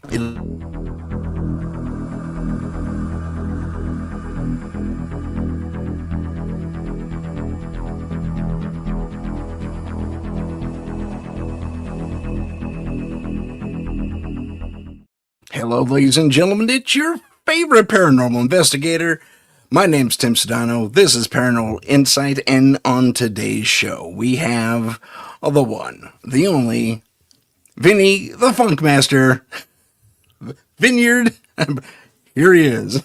Hello, ladies and gentlemen, it's your favorite paranormal investigator. My name's Tim Sedano. This is Paranormal Insight, and on today's show, we have the one, the only, Vinnie, the Funkmaster, Vineyard. Here he is.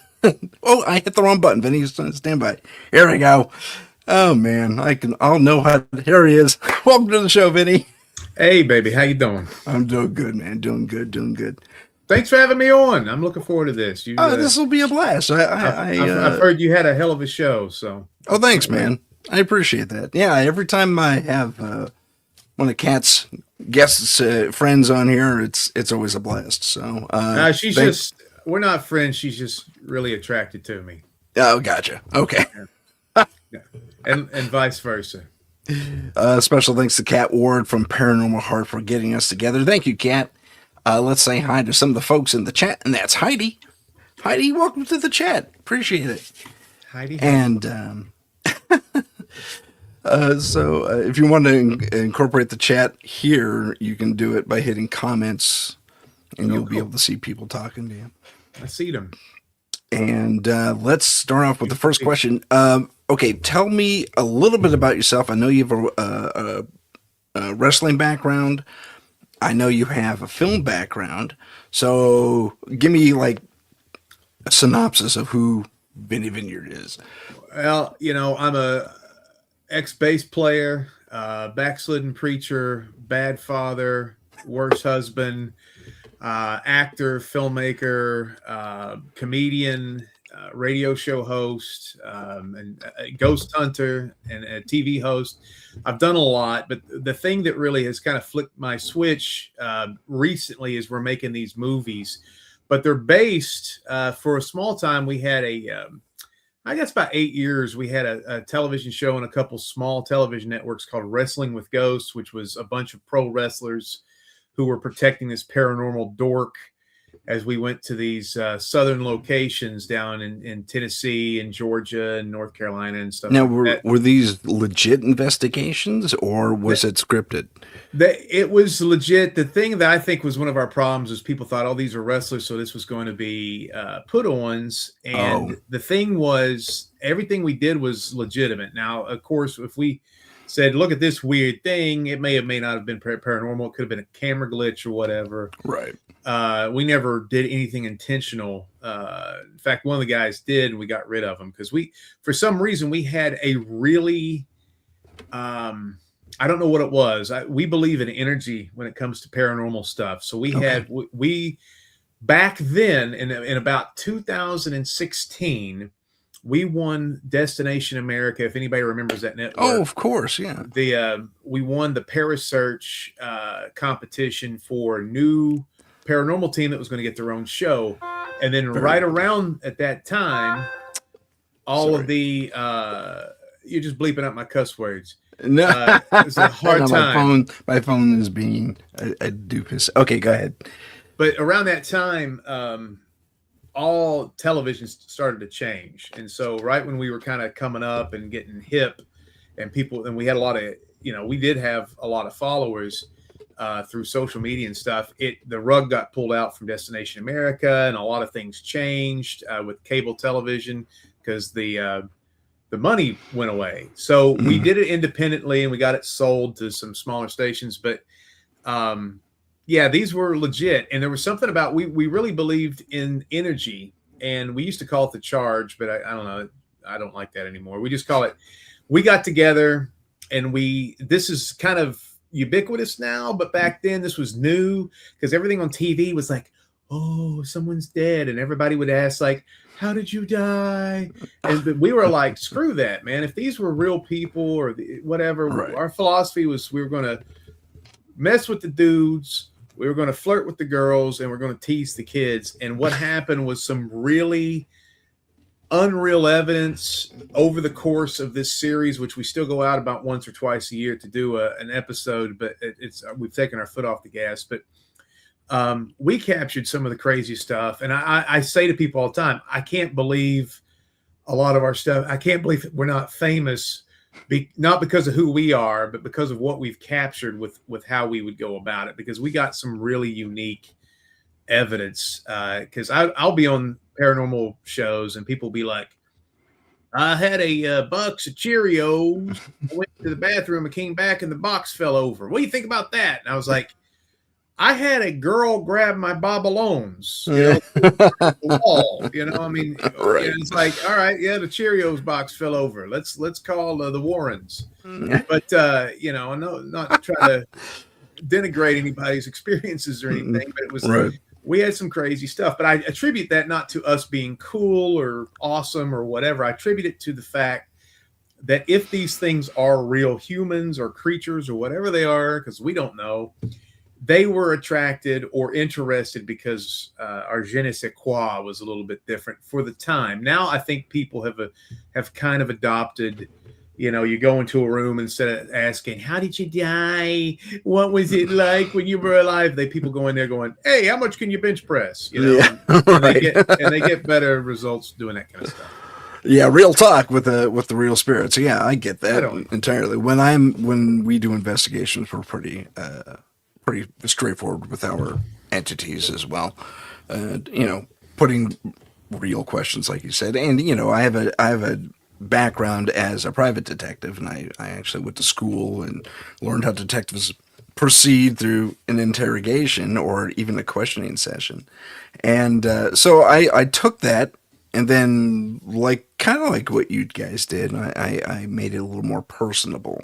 Oh, I hit the wrong button, Vinnie. Stand by. Here we go. Oh, man, I'll know how. Here he is. Welcome to the show, Vinnie. Hey, baby, how you doing? I'm doing good, man. Doing good. Thanks for having me on. I'm looking forward to this. This will be a blast. I've heard you had a hell of a show. So. Oh, thanks, man. I appreciate that. Yeah, every time I have one of Kat's guests, friends on here, it's always a blast. So we're not friends. She's just really attracted to me. Oh, gotcha. Okay. Yeah. And vice versa. Special thanks to Kat Ward from Paranormal Heart for getting us together. Thank you, Kat. Let's say hi to some of the folks in the chat, and that's Heidi. Heidi, welcome to the chat. Appreciate it. Heidi. And so if you want to incorporate the chat here, you can do it by hitting comments, and you'll be able to see people talking to you. I see them. And let's start off with the first question. Okay, tell me a little bit about yourself. I know you have a wrestling background. I know you have a film background, so give me like a synopsis of who Vinnie Vineyard is. Well, I'm a ex-bass player, backslidden preacher, bad father, worse husband, actor, filmmaker, comedian, radio show host, and a ghost hunter, and a TV host. I've done a lot, but the thing that really has kind of flipped my switch recently is we're making these movies, but they're based for a small time. We had I guess about 8 years, we had a television show on a couple small television networks called Wrestling with Ghosts, which was a bunch of pro wrestlers who were protecting this paranormal dork as we went to these southern locations down in Tennessee and Georgia and North Carolina and stuff. Now, were these legit investigations, or was it scripted? It was legit. The thing that I think was one of our problems is people thought, oh, these are wrestlers, so this was going to be put-ons. And the thing was, everything we did was legitimate. Now, of course, if we said, look at this weird thing, it may not have been paranormal. It could have been a camera glitch or whatever. Right. We never did anything intentional. In fact, one of the guys did, and we got rid of him because for some reason, we had a really, I don't know what it was. We believe in energy when it comes to paranormal stuff. So we back then in about 2016, we won Destination America. If anybody remembers that network. Oh, of course. Yeah. We won the Parasearch competition for a new paranormal team that was going to get their own show. And then right around at that time, of the you're just bleeping out my cuss words. No, it's a hard time. My phone is being a doofus. Okay, go ahead. But around that time, all televisions started to change. And so right when we were kind of coming up and getting hip and we had a lot of, we did have a lot of followers through social media and stuff. The rug got pulled out from Destination America, and a lot of things changed with cable television because the money went away. So we did it independently, and we got it sold to some smaller stations. But yeah, these were legit. And there was something about, we really believed in energy, and we used to call it the charge, but I don't know. I don't like that anymore. We just call it, we got together, and this is kind of ubiquitous now, but back then this was new because everything on TV was like, oh, someone's dead. And everybody would ask like, how did you die? And we were like, screw that, man. If these were real people or whatever, right. Our philosophy was we were going to mess with the dudes. We were going to flirt with the girls, and we're going to tease the kids. And what happened was some really unreal evidence over the course of this series, which we still go out about once or twice a year to do an episode, but we've taken our foot off the gas. But we captured some of the crazy stuff. And I say to people all the time, I can't believe a lot of our stuff. I can't believe we're not famous, not because of who we are, but because of what we've captured with how we would go about it, because we got some really unique evidence. Because I'll be on paranormal shows and people be like, I had a box of Cheerios. I went to the bathroom and came back and the box fell over. What do you think about that? And I was like, I had a girl grab my bobalones, the wall, I mean, Right. it's like, all right, yeah, the Cheerios box fell over. Let's call the Warrens. But, I'm not trying to denigrate anybody's experiences or anything, but it was, right. We had some crazy stuff, but I attribute that not to us being cool or awesome or whatever. I attribute it to the fact that if these things are real humans or creatures or whatever they are, because we don't know, they were attracted or interested because our je ne sais quoi was a little bit different for the time. Now I think people have kind of adopted, you go into a room instead of asking, how did you die? What was it like when you were alive? People go in there going, hey, how much can you bench press? Yeah, and right. they get better results doing that kind of stuff. Yeah, real talk with the real spirits. Yeah, I get that entirely. When we do investigations, we're pretty straightforward with our entities as well. Putting real questions, like you said, and I have a background as a private detective, and I actually went to school and learned how detectives proceed through an interrogation or even a questioning session, and so I took that. And then, kind of like what you guys did, I made it a little more personable.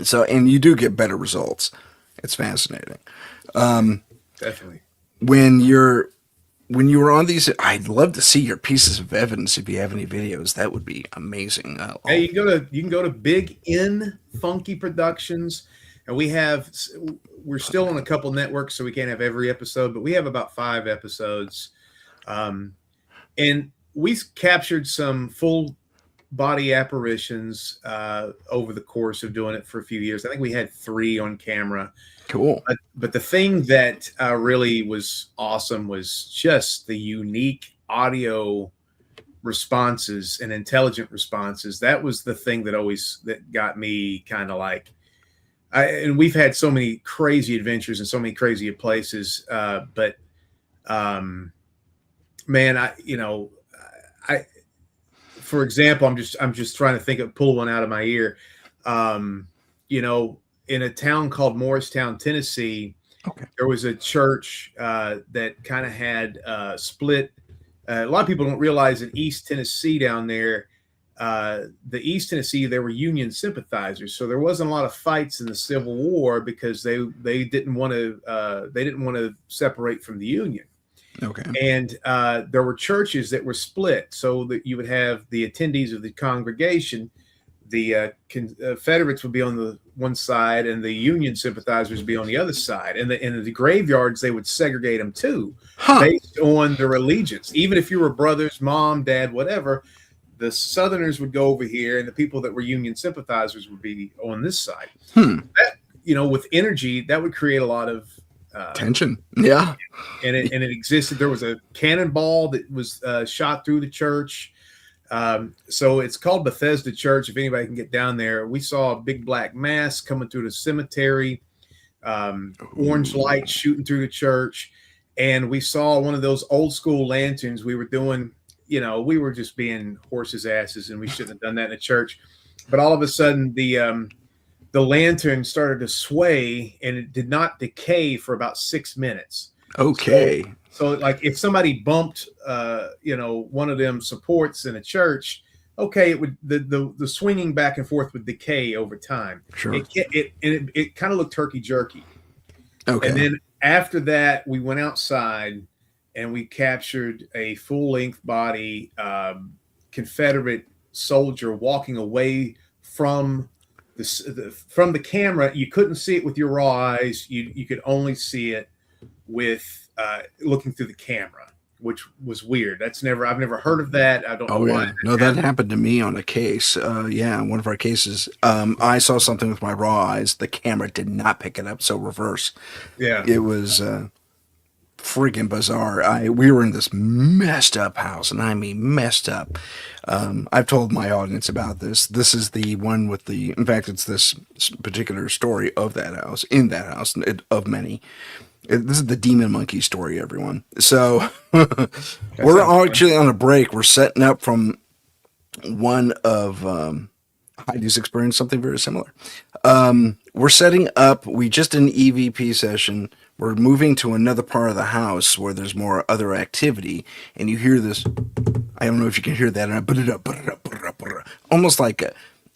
So, and you do get better results. It's fascinating. Definitely. When you were on these, I'd love to see your pieces of evidence. If you have any videos, that would be amazing. Hey, you can go to Big N Funky Productions, and we're still on a couple networks, so we can't have every episode, but we have about 5 episodes. And we captured some full body apparitions over the course of doing it for a few years. I think we had 3 on camera. Cool. But the thing that really was awesome was just the unique audio responses and intelligent responses. That was the thing that got me kind of like, and we've had so many crazy adventures and so many crazy places. But man, for example, I'm just trying to pull one out of my ear. In a town called Morristown, Tennessee, there was a church that kind of had split. A lot of people don't realize in East Tennessee down there, the East Tennessee, they were Union sympathizers. So there wasn't a lot of fights in the Civil War because they didn't want to separate from the Union. Okay. And there were churches that were split so that you would have the attendees of the congregation. The Confederates would be on the one side and the Union sympathizers would be on the other side. And in the graveyards, they would segregate them too, based on their allegiance. Even if you were brothers, mom, dad, whatever, the Southerners would go over here and the people that were Union sympathizers would be on this side. That, with energy, that would create a lot of tension. Yeah. And it existed. There was a cannonball that was shot through the church. So it's called Bethesda Church. If anybody can get down there, we saw a big black mass coming through the cemetery, orange lights shooting through the church. And we saw one of those old school lanterns. We were doing, we were just being horses' asses and we shouldn't have done that in a church. But all of a sudden the lantern started to sway and it did not decay for about 6 minutes. Okay. So like if somebody bumped, one of them supports in a church, okay, it would the swinging back and forth would decay over time. Sure. It kind of looked turkey jerky. Okay. And then after that, we went outside and we captured a full length body Confederate soldier walking away from the camera. You couldn't see it with your raw eyes. You could only see it with looking through the camera, which was weird. I've never heard of that. I don't know why. No, that happened to me on a case. One of our cases. I saw something with my raw eyes. The camera did not pick it up, so reverse. Yeah. It was friggin' bizarre. We were in this messed up house, and I mean messed up. I've told my audience about this. This is the one with the, in fact, it's this particular story of that house, in that house, of many. This is the demon monkey story, everyone. So we're actually on a break. We're setting up from one of Heidi's experienced something very similar. We're setting up. We just did an EVP session. We're moving to another part of the house where there's more other activity, and you hear this. I don't know if you can hear that. Almost like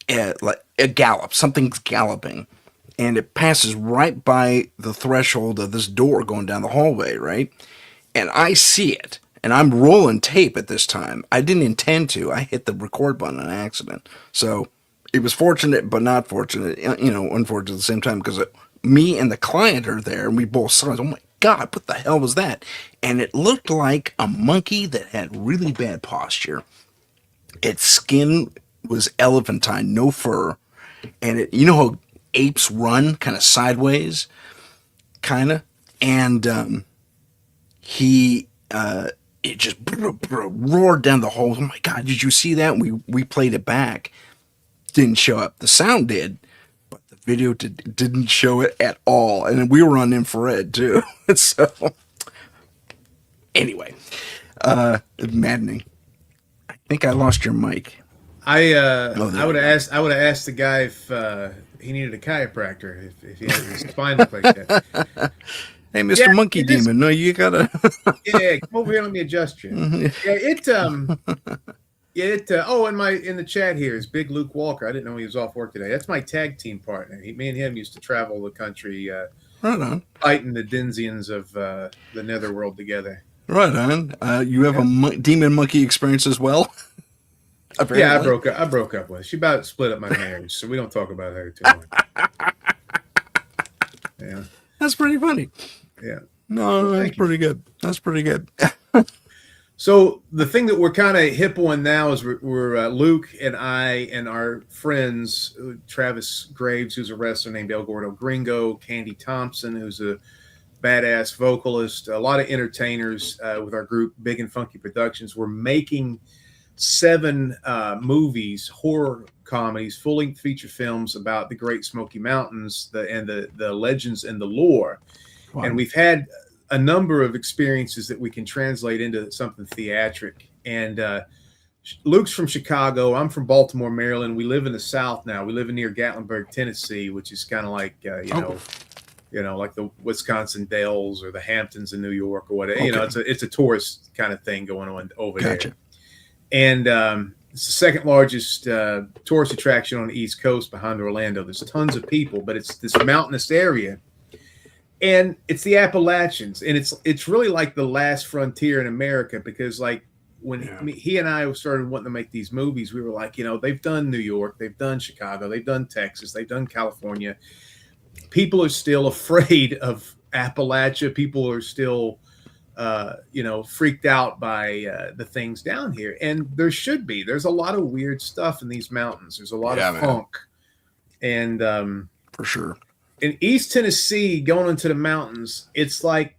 a gallop. Something's galloping. And it passes right by the threshold of this door going down the hallway, right? And I see it, and I'm rolling tape at this time. I didn't intend to. I hit the record button on accident. So it was fortunate, but not fortunate, unfortunate at the same time, because me and the client are there, and we both saw it. Oh my God, what the hell was that? And it looked like a monkey that had really bad posture. Its skin was elephantine, no fur. And how apes run kind of sideways, kind of, and it just roared down the hole. Oh my God, did you see that? We played it back. Didn't show up. The sound did, but the video didn't show it at all. And we were on infrared too. So anyway, maddening. I think I lost your mic. I would have asked the guy if he needed a chiropractor if he had his spine look like that. Hey, Mr. Monkey Demon, no, you gotta. Yeah, come over here. Let me adjust you. In the chat here is Big Luke Walker. I didn't know he was off work today. That's my tag team partner. Me and him used to travel the country, right on, fighting the Dinsians of the Netherworld together. Right on. You have a demon monkey experience as well. Apparently. Yeah, I broke up with her. She about split up my marriage, so we don't talk about her too much. Yeah, that's pretty funny. Yeah, no, that's pretty good. That's pretty good. So the thing that we're kind of hip on now is we're Luke and I and our friends, Travis Graves, who's a wrestler named El Gordo Gringo, Candy Thompson, who's a badass vocalist, a lot of entertainers with our group, Big and Funky Productions. We're making 7 movies, horror comedies, full-length feature films about the Great Smoky Mountains, the legends and the lore. Wow. And we've had a number of experiences that we can translate into something theatric. And Luke's from Chicago. I'm from Baltimore, Maryland. We live in the South now. We live near Gatlinburg, Tennessee, which is kind of like like the Wisconsin Dells or the Hamptons in New York or whatever. Okay. It's a tourist kind of thing going on over there. And it's the second largest tourist attraction on the East Coast behind Orlando. There's tons of people, but it's this mountainous area. And it's the Appalachians. And it's really like the last frontier in America, because like when he and I started wanting to make these movies, we were like, they've done New York, they've done Chicago, they've done Texas, they've done California. People are still afraid of Appalachia. People are still freaked out by the things down here. And there should be. There's a lot of weird stuff in these mountains. There's a lot of funk. And for sure. In East Tennessee, going into the mountains, it's like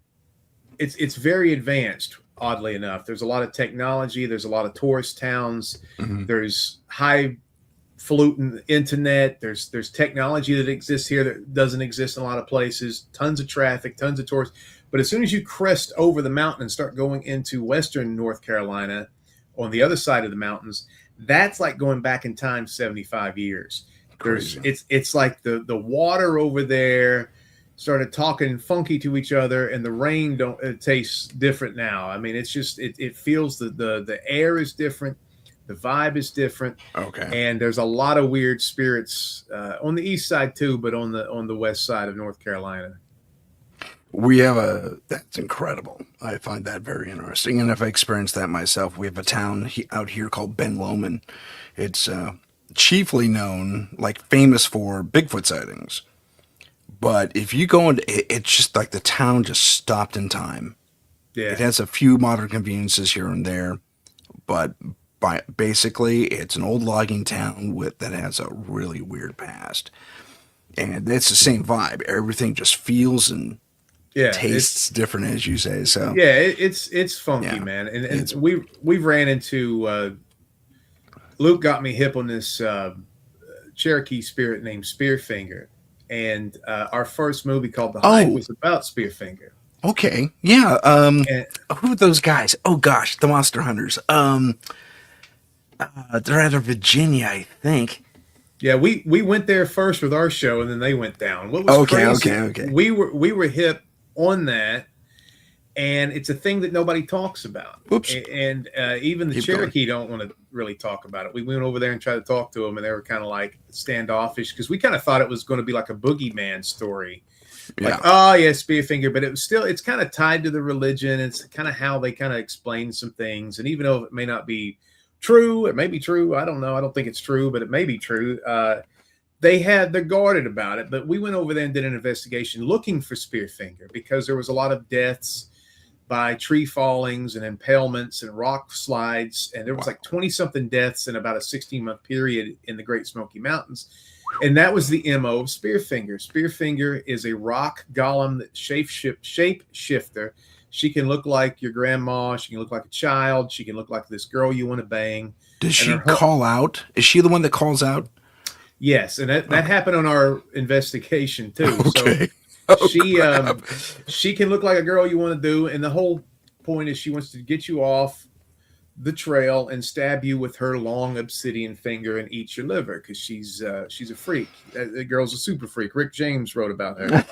it's very advanced, oddly enough. There's a lot of technology. There's a lot of tourist towns. Mm-hmm. There's highfalutin internet. There's technology that exists here that doesn't exist in a lot of places. Tons of traffic, tons of tourists. But as soon as you crest over the mountain and start going into western North Carolina, on the other side of the mountains, that's like going back in time 75 years. It's like the water over there started talking funky to each other, and the rain tastes different now. I mean, it's just it feels the air is different, the vibe is different. Okay. And there's a lot of weird spirits on the east side too, but on the west side of North Carolina. We have that's incredible. I find that very interesting, and I've experienced that myself. We have a town out here called Ben Lomond. It's chiefly known, like famous for Bigfoot sightings. But if you go into it's just like the town just stopped in time. Yeah. It has a few modern conveniences here and there, but basically it's an old logging town that has a really weird past. And it's the same vibe. Everything just feels and Yeah, tastes different, as you say. So yeah, it's funky, Yeah, man. And it's- we've ran into Luke got me hip on this Cherokee spirit named Spearfinger, and our first movie called The Hike was about Spearfinger. Okay, yeah. And Who are those guys? Oh gosh, the Monster Hunters. They're out of Virginia, I think. yeah, we went there first with our show, and then they went down. What was crazy? Okay. We were hip on that, and it's a thing that nobody talks about. Oops. And even the Keep Cherokee don't want to really talk about it. We went over there and tried to talk to them, and they were kind of like standoffish because we kind of thought it was going to be like a boogeyman story. Yeah. Like, oh yeah, Spearfinger, but it's kind of tied to the religion. It's kind of how they kind of explain some things, and even though it may not be true, it may be true. I don't know. I don't think it's true, but it may be true. They're guarded about it. But we went over there and did an investigation looking for Spearfinger because there was a lot of deaths by tree fallings and impalements and rock slides, and there was like 20-something deaths in about a 16-month period in the Great Smoky Mountains. And that was the MO of Spearfinger. Spearfinger is a rock golem that shapeshifter. She can look like your grandma. She can look like a child. She can look like this girl you want to bang. Does she call out? Is she the one that calls out? Yes, and that happened on our investigation too. Okay. So she can look like a girl you want to do, and the whole point is she wants to get you off the trail and stab you with her long obsidian finger and eat your liver because she's a freak. The girl's a super freak. Rick James wrote about her.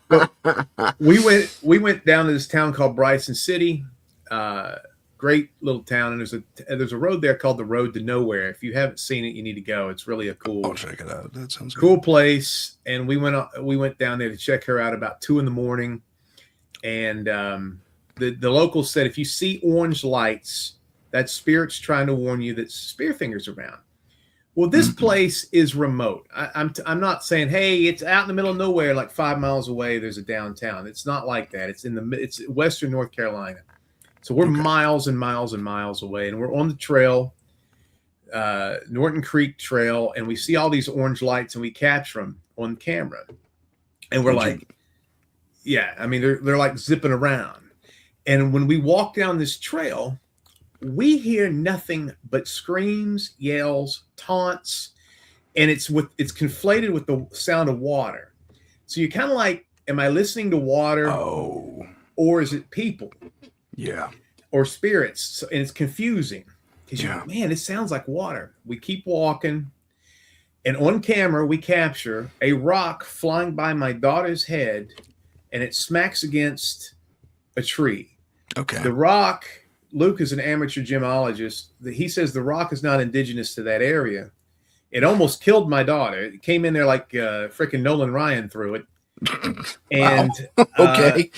But we went down to this town called Bryson City, great little town, and there's a road there called the Road to Nowhere. If you haven't seen it, you need to go. It's really a cool. I'll check it out. That sounds cool good. place. And we went down there to check her out about 2 a.m, and the locals said if you see orange lights, that spirit's trying to warn you that Spearfinger's around. Well, this place is remote. I'm not saying, hey, it's out in the middle of nowhere, like 5 miles away. There's a downtown. It's not like that. It's Western North Carolina. So we're miles and miles and miles away, and we're on the trail, Norton Creek Trail, and we see all these orange lights, and we capture them on camera. And we're like, yeah, I mean, they're like zipping around. And when we walk down this trail, we hear nothing but screams, yells, taunts, and it's conflated with the sound of water. So you're kind of like, am I listening to water? Oh. Or is it people? Yeah. Or spirits? And it's confusing because you're Yeah. like, man, it sounds like water. We keep walking, and on camera we capture a rock flying by my daughter's head, and it smacks against a tree. Okay. The rock. Luke is an amateur gemologist. He says the rock is not indigenous to that area. It almost killed my daughter. It came in there like freaking Nolan Ryan threw it. And okay.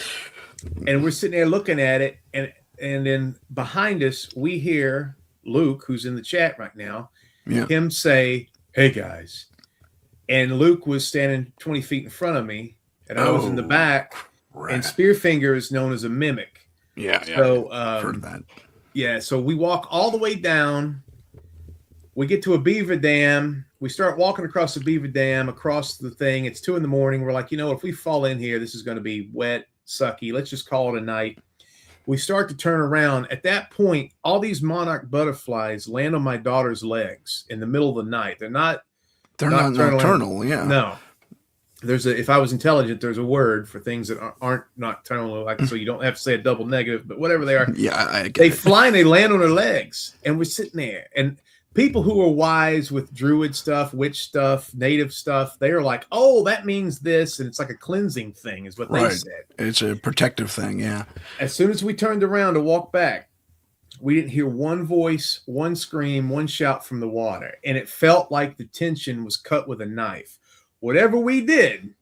And we're sitting there looking at it, and then behind us we hear Luke, who's in the chat right now, him say, "Hey guys," and Luke was standing 20 feet in front of me, and I was in the back. Right. And Spearfinger is known as a mimic. Yeah. So heard of that. Yeah, so we walk all the way down. We get to a beaver dam. We start walking across the beaver dam, across the thing. It's 2 a.m. We're like, if we fall in here, this is going to be wet, sucky. Let's just call it a night. We start to turn around. At that point, all these monarch butterflies land on my daughter's legs in the middle of the night. They're not nocturnal. Yeah. No. If I was intelligent, there's a word for things that aren't nocturnal, like, so you don't have to say a double negative, but whatever they are. Yeah, they fly and they land on their legs, and we're sitting there. And people who are wise with druid stuff, witch stuff, native stuff, they are like, oh, that means this, and it's like a cleansing thing, is what they said. It's a protective thing, yeah. As soon as we turned around to walk back, we didn't hear one voice, one scream, one shout from the water, and it felt like the tension was cut with a knife. Whatever we did,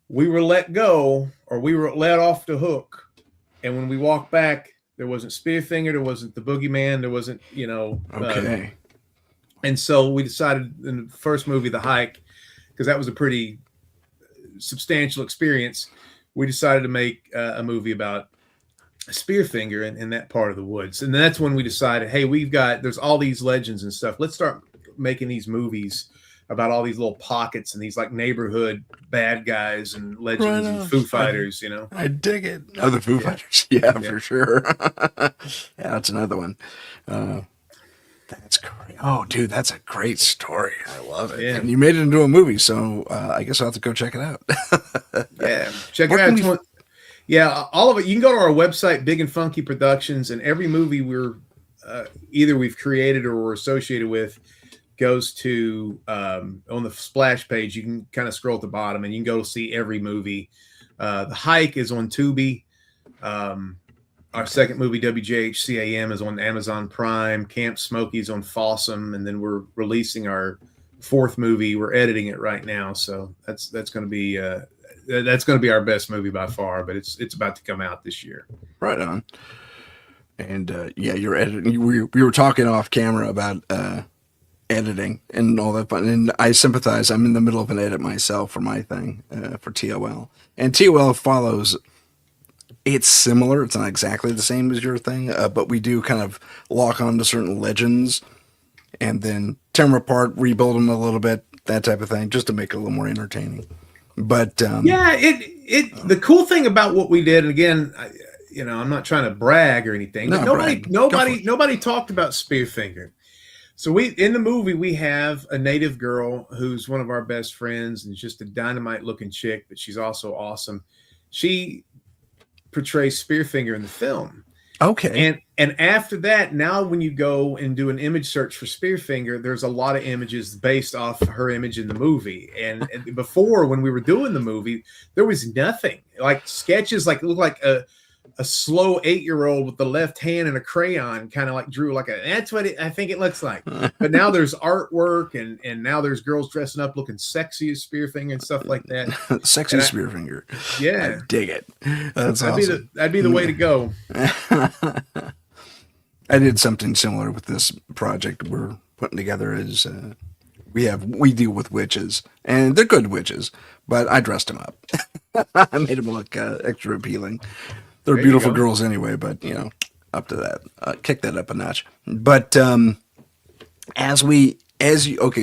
we were let go, or we were let off the hook. And when we walked back, there wasn't Spearfinger, there wasn't the boogeyman, there wasn't, Okay. And so we decided in the first movie, The Hike, because that was a pretty substantial experience, we decided to make a movie about a Spearfinger in that part of the woods. And that's when we decided, hey, there's all these legends and stuff. Let's start making these movies about all these little pockets and these like neighborhood bad guys and legends Right and on. Foo Fighters, you know. I dig it. Oh, the Foo Fighters. Yeah, for sure. Yeah, that's another one. That's great. Oh, dude, that's a great story. I love it. Yeah. And you made it into a movie, so I guess I'll have to go check it out. Yeah, check it out. Yeah, all of it. You can go to our website, Big and Funky Productions, and every movie we're either we've created or we're associated with goes to on the splash page. You can kind of scroll at the bottom and you can go see every movie. The Hike is on Tubi. Our second movie, WJHC AM, is on Amazon Prime. Camp Smokey is on Fossum, and then we're releasing our fourth movie. We're editing it right now, so that's going to be our best movie by far. But it's about to come out this year. Right on. And yeah, you're editing. We were talking off camera about editing and all that fun. And I sympathize. I'm in the middle of an edit myself for my thing for TOL. And TOL follows. It's similar. It's not exactly the same as your thing, but we do kind of lock on to certain legends and then tear them apart, rebuild them a little bit, that type of thing, just to make it a little more entertaining. But yeah, the cool thing about what we did, and again, I'm not trying to brag or anything, but nobody talked about Spearfinger. So in the movie, we have a native girl who's one of our best friends and just a dynamite looking chick, but she's also awesome. She portrays Spearfinger in the film. Okay. And after that, now when you go and do an image search for Spearfinger, there's a lot of images based off her image in the movie. And before, when we were doing the movie, there was nothing. Like sketches, like it looked like a slow 8-year-old with the left hand and a crayon kind of like drew like that's what I think it looks like. But now there's artwork and now there's girls dressing up looking sexy as Spearfinger and stuff like that. Sexy Spearfinger. Yeah. I dig it. That's awesome. That'd be the way to go. I did something similar with this project we're putting together. Is we deal with witches, and they're good witches, but I dressed them up. I made them look extra appealing. They're beautiful girls anyway, but up to that, kick that up a notch. But okay,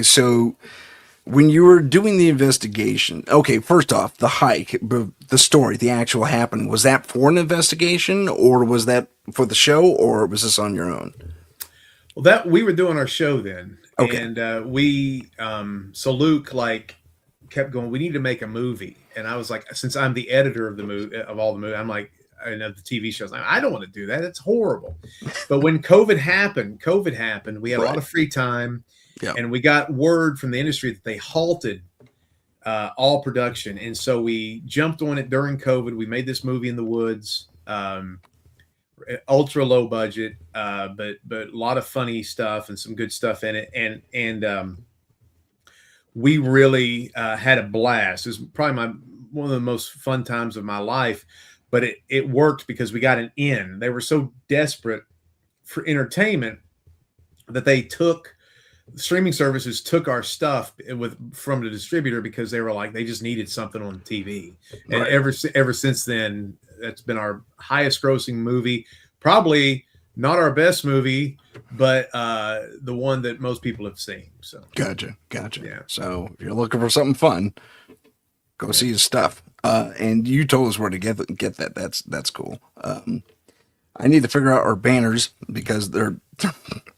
so when you were doing the investigation, okay, first off, the hike, the story, the actual happening, was that for an investigation, or was that for the show, or was this on your own? Well, that we were doing our show then, okay, and so Luke kept going, we need to make a movie, and I was like, since I'm the editor of the movie, of all the movie, I'm like, and of the TV shows, I don't want to do that. It's horrible. But when COVID happened, we had a lot of free time. Yeah. And we got word from the industry that they halted all production. And so we jumped on it during COVID. We made this movie in the woods, ultra low budget, but a lot of funny stuff and some good stuff in it. And we really had a blast. It was probably one of the most fun times of my life. But it worked because we got an in. They were so desperate for entertainment that streaming services took our stuff from the distributor because they were like, they just needed something on TV. And ever since then, that's been our highest grossing movie. Probably not our best movie, but the one that most people have seen. So Gotcha. Yeah. So if you're looking for something fun, go see his stuff. And you told us where to get that. That's cool. I need to figure out our banners because they're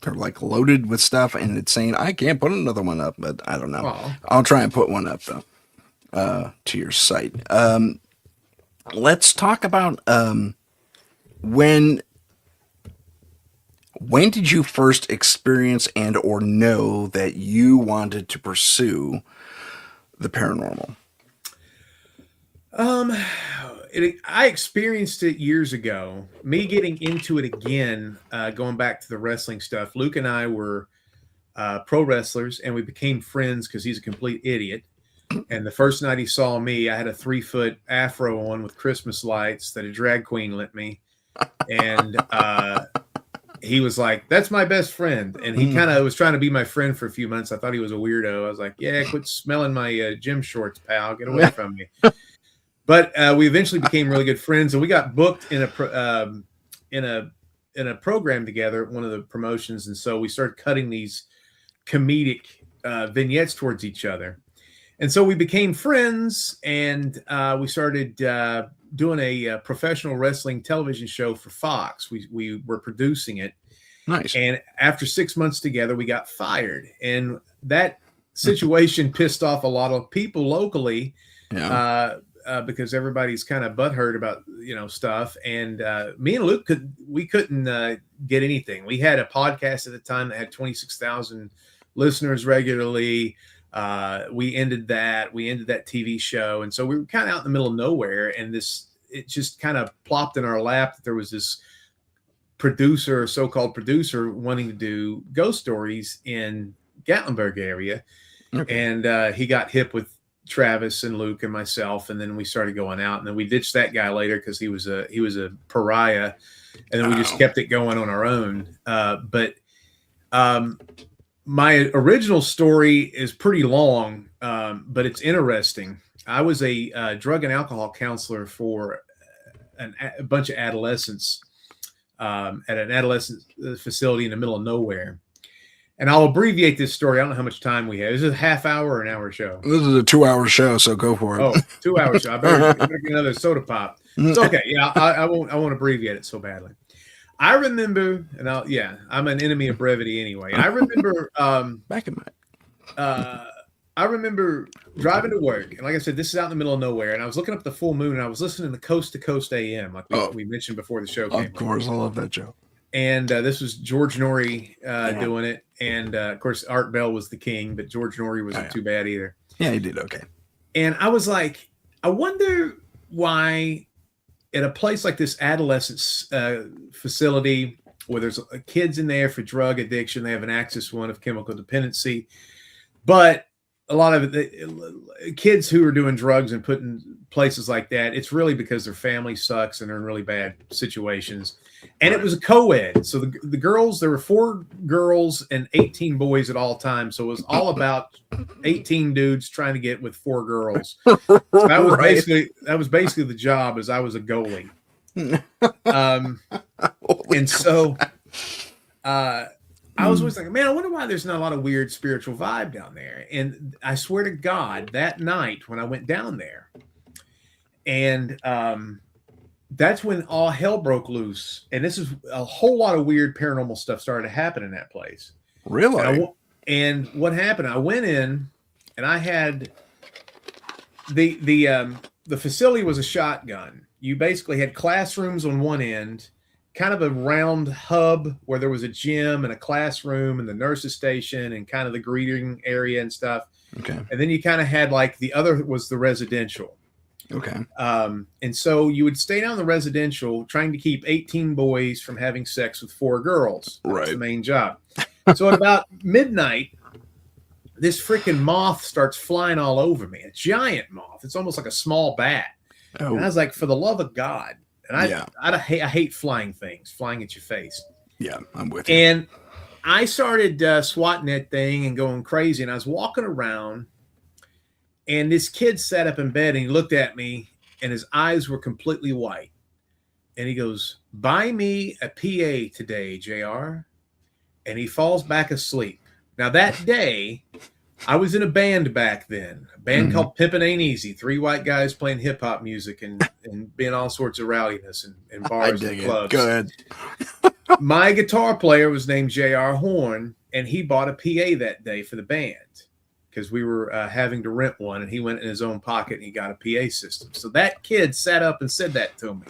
like loaded with stuff, and it's saying I can't put another one up, but I don't know. Aww. I'll try and put one up though to your site. Let's talk about when did you first experience and or know that you wanted to pursue the paranormal? I experienced it years ago. Me getting into it again, going back to the wrestling stuff. Luke and I were pro wrestlers, and we became friends because he's a complete idiot. And the first night he saw me, I had a 3-foot afro on with Christmas lights that a drag queen lent me, and he was like, "That's my best friend." And he kind of was trying to be my friend for a few months. I thought he was a weirdo. I was like, "Yeah, quit smelling my gym shorts, pal. Get away from me." But we eventually became really good friends, and we got booked in a program together at one of the promotions. And so we started cutting these comedic vignettes towards each other. And so we became friends, and we started doing a professional wrestling television show for Fox. We were producing it. Nice. And after 6 months together, we got fired. And that situation pissed off a lot of people locally. Yeah. Because everybody's kind of butthurt about, stuff. And me and Luke couldn't get anything. We had a podcast at the time that had 26,000 listeners regularly. We ended that TV show. And so we were kind of out in the middle of nowhere. And it just kind of plopped in our lap that there was this so-called producer wanting to do ghost stories in Gatlinburg area. Okay. And he got hip with Travis and Luke and myself, and then we started going out, and then we ditched that guy later because he was a pariah, and then we just kept it going on our own. But my original story is pretty long, but it's interesting. I was a drug and alcohol counselor for a bunch of adolescents at an adolescent facility in the middle of nowhere. And I'll abbreviate this story. I don't know how much time we have. Is it a half hour or an hour show? This is a 2-hour show, so go for it. Oh, 2-hour show. I better get another soda pop. It's okay. Yeah, I won't abbreviate it so badly. I remember, and I'm an enemy of brevity anyway. I remember back in my I remember driving to work, and like I said, this is out in the middle of nowhere, and I was looking up the full moon, and I was listening to Coast to Coast AM, like we mentioned before the show came. Of course, I love that show. And this was George Norrie doing it. And, of course, Art Bell was the king, but George Norrie wasn't too bad either. Yeah, he did okay. And I was like, I wonder why at a place like this adolescent facility where there's kids in there for drug addiction, they have an axis one of chemical dependency, but a lot of the kids who are doing drugs and put in places like that, it's really because their family sucks and they're in really bad situations. And it was a co-ed. So the girls, there were 4 girls and 18 boys at all times. So it was all about 18 dudes trying to get with 4 girls. So that was basically the job, as I was a goalie. And so I was always like, man, I wonder why there's not a lot of weird spiritual vibe down there. And I swear to God, that night when I went down there, and that's when all hell broke loose. And this is a whole lot of weird paranormal stuff started to happen in that place. Really? And what happened? I went in, and I had the facility was a shotgun. You basically had classrooms on one end, kind of a round hub where there was a gym and a classroom and the nurse's station and kind of the greeting area and stuff. Okay. And then you kind of had like the other was the residential. Okay. And so you would stay down the residential trying to keep 18 boys from having sex with 4 girls. That's right. The main job. So at about midnight, this freaking moth starts flying all over me. A giant moth. It's almost like a small bat. Oh. And I was like, for the love of God. And I hate flying things, flying at your face. Yeah, I'm with you. And I started swatting that thing and going crazy. And I was walking around, and this kid sat up in bed and he looked at me, and his eyes were completely white. And he goes, "Buy me a PA today, JR." And he falls back asleep. Now that day, I was in a band back then, a band called Pimpin' Ain't Easy. 3 white guys playing hip hop music and being all sorts of rowdiness in bars and clubs. Go ahead. My guitar player was named J.R. Horn, and he bought a PA that day for the band because we were having to rent one, and he went in his own pocket and he got a PA system. So that kid sat up and said that to me.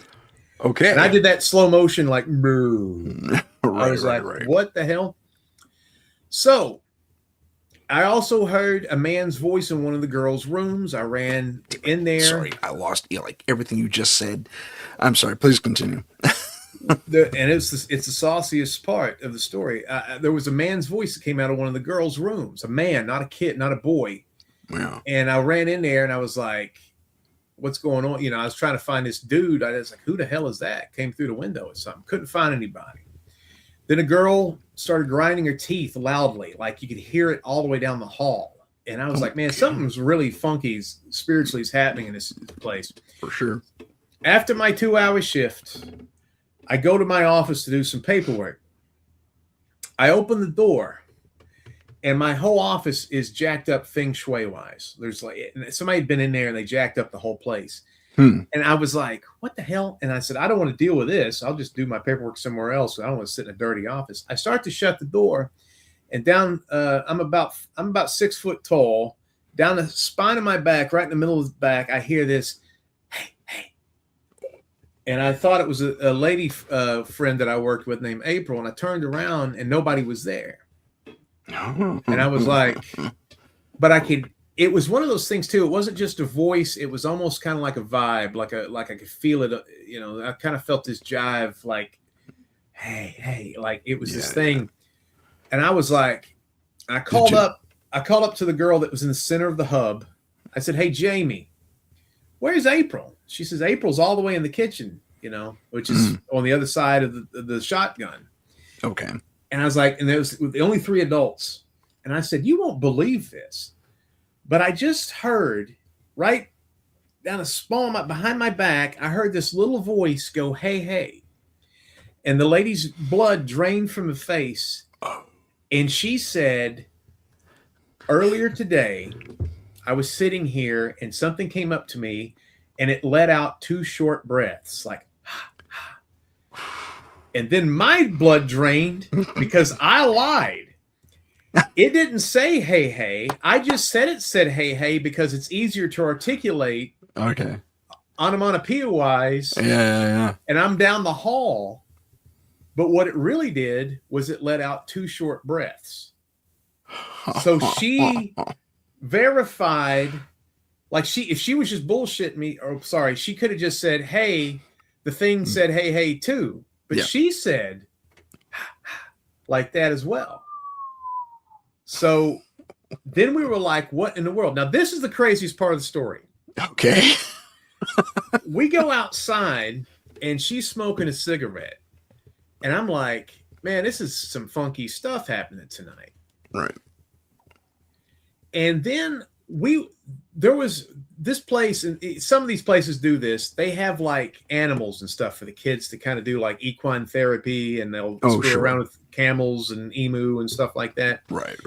Okay. And I did that slow motion like, right, I was like, what the hell? So I also heard a man's voice in one of the girls' rooms. I ran in there. Sorry, I lost like everything you just said. I'm sorry. Please continue. And it's the sauciest part of the story. There was a man's voice that came out of one of the girls' rooms. A man, not a kid, not a boy. Wow. And I ran in there and I was like, what's going on? You know, I was trying to find this dude. I was like, who the hell is that? Came through the window or something. Couldn't find anybody. Then a girl started grinding her teeth loudly, like you could hear it all the way down the hall. And I was like, man, something's really funky spiritually is happening in this place. For sure. After my 2-hour shift, I go to my office to do some paperwork. I open the door, And my whole office is jacked up feng shui wise. There's like somebody had been in there and they jacked up the whole place. And I was like, what the hell? And I said, I don't want to deal with this. I'll just do my paperwork somewhere else. I don't want to sit in a dirty office. I start to shut the door, and down, I'm about 6 foot tall. Down the spine of my back, right in the middle of the back, I hear this, hey, hey. And I thought it was a lady friend that I worked with named April. And I turned around and nobody was there. And I was like, but it was one of those things too. It wasn't just a voice. It was almost kind of like a vibe, like I could feel it. You know, I kind of felt this jive, like, hey, like it was this thing. And I was like, I called up to the girl that was in the center of the hub. I said, hey, Jamie, where's April? She says, April's all the way in the kitchen, you know, which is on the other side of the shotgun. Okay. And I was like, and there was the only 3 adults. And I said, you won't believe this, but I just heard right down the small behind my back, I heard this little voice go, hey, hey. And the lady's blood drained from her face. And she said, earlier today, I was sitting here and something came up to me and it let out 2 short breaths, like, and then my blood drained because I lied. It didn't say, hey, hey. I just said it said, hey, hey, because it's easier to articulate. Okay. Onomatopoeia-wise. Yeah. And I'm down the hall. But what it really did was it let out 2 short breaths. So she verified, like if she was just bullshitting me, or sorry, she could have just said, hey, the thing said, hey, hey, too. But she said like that as well. So then we were like, what in the world? Now, this is the craziest part of the story. Okay. We go outside and she's smoking a cigarette. And I'm like, man, this is some funky stuff happening tonight. Right. And then there was this place, and some of these places do this. They have like animals and stuff for the kids to kind of do like equine therapy, and they'll screw around with camels and emu and stuff like that. Right.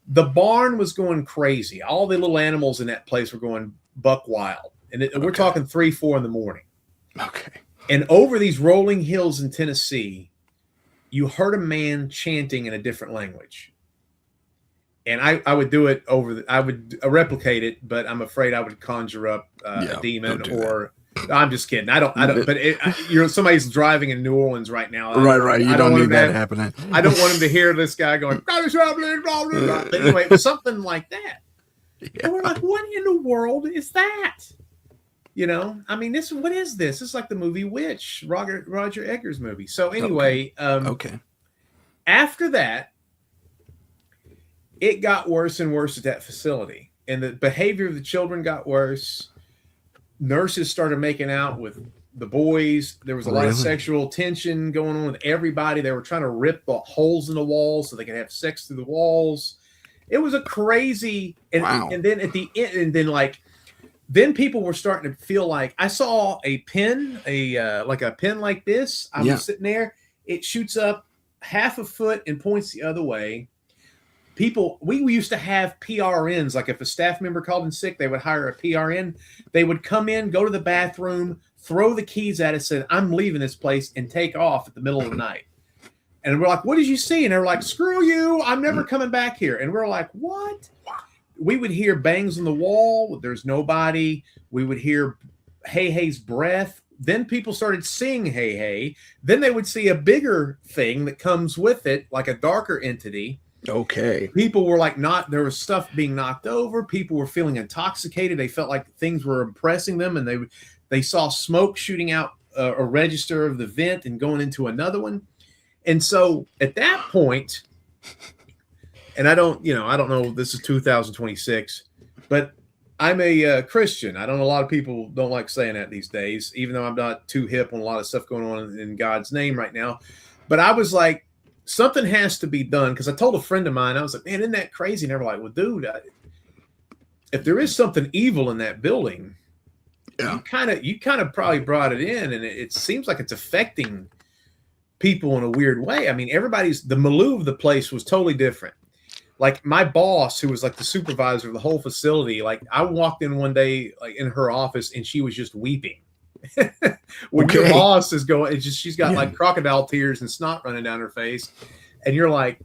The barn was going crazy. All the little animals in that place were going buck wild. And we're talking 3, 4 in the morning. Okay. And over these rolling hills in Tennessee, you heard a man chanting in a different language. And I would do it I would replicate it, but I'm afraid I would conjure up a demon or I'm just kidding. I don't, but somebody's driving in New Orleans right now. Right. You don't need that happening. I don't want him to hear this guy going, but anyway, it was something like that. Yeah. And we're like, what in the world is that? You know, I mean, what is this? It's like the movie Witch, Roger Eggers movie. So anyway, after that, it got worse and worse at that facility, and the behavior of the children got worse. Nurses started making out with the boys. There was a lot of sexual tension going on with everybody. They were trying to rip the holes in the walls so they could have sex through the walls. It was a crazy, and then at the end, and then people were starting to feel like I saw a pin, like a pin like this. I was sitting there. It shoots up 1/2 foot and points the other way. People, we used to have PRNs. Like if a staff member called in sick, they would hire a PRN. They would come in, go to the bathroom, throw the keys at us, and I'm leaving this place, and take off at the middle of the night. And we're like, what did you see? And they're like, screw you. I'm never coming back here. And we're like, what? We would hear bangs on the wall. There's nobody. We would hear hey, hey's breath. Then people started seeing hey, hey. Then they would see a bigger thing that comes with it, like a darker entity. Okay. People were like there was stuff being knocked over. People were feeling intoxicated. They felt like things were impressing them, and they saw smoke shooting out a register of the vent and going into another one. And so at that point, and I don't know, this is 2026, but I'm a Christian. I don't know, a lot of people don't like saying that these days, even though I'm not too hip on a lot of stuff going on in God's name right now. But I was like, something has to be done, because I told a friend of mine, I was like, man, isn't that crazy? And they were like, well, dude, if there is something evil in that building, you kind of probably brought it in, and it seems like it's affecting people in a weird way. I mean, the milieu of the place was totally different. like my boss, who was like the supervisor of the whole facility, like I walked in one day, like in her office, and she was just weeping. When your boss is going, it's just she's got like crocodile tears and snot running down her face, and you're like,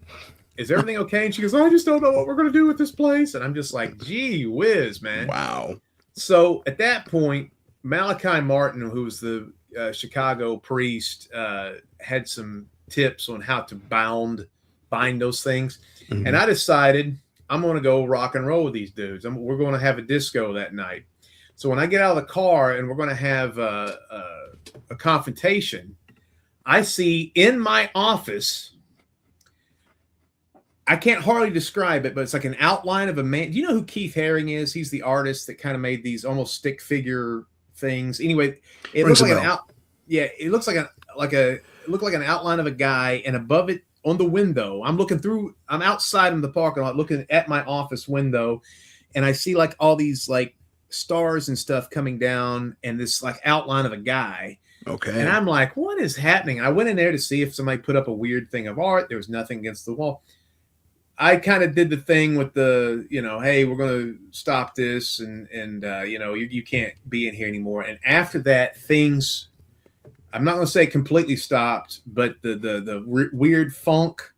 "Is everything okay?" And she goes, "I just don't know what we're going to do with this place." And I'm just like, "Gee whiz, man!" Wow. So at that point, Malachi Martin, who was the Chicago priest, had some tips on how to bind those things. Mm-hmm. And I decided I'm going to go rock and roll with these dudes. We're going to have a disco that night. So when I get out of the car and we're going to have a confrontation, I see in my office, I can't hardly describe it, but it's like an outline of a man. Do you know who Keith Haring is? He's the artist that kind of made these almost stick figure things. Anyway, it looks like it looks like an outline of a guy, and above it on the window, I'm outside in the parking lot looking at my office window, and I see like all these like stars and stuff coming down, and this like outline of a guy. Okay. And I'm like, what is happening? I went in there to see if somebody put up a weird thing of art. There was nothing against the wall. I kind of did the thing with the, hey, we're going to stop this, and you can't be in here anymore. And after that, things, I'm not going to say completely stopped, but the weird funk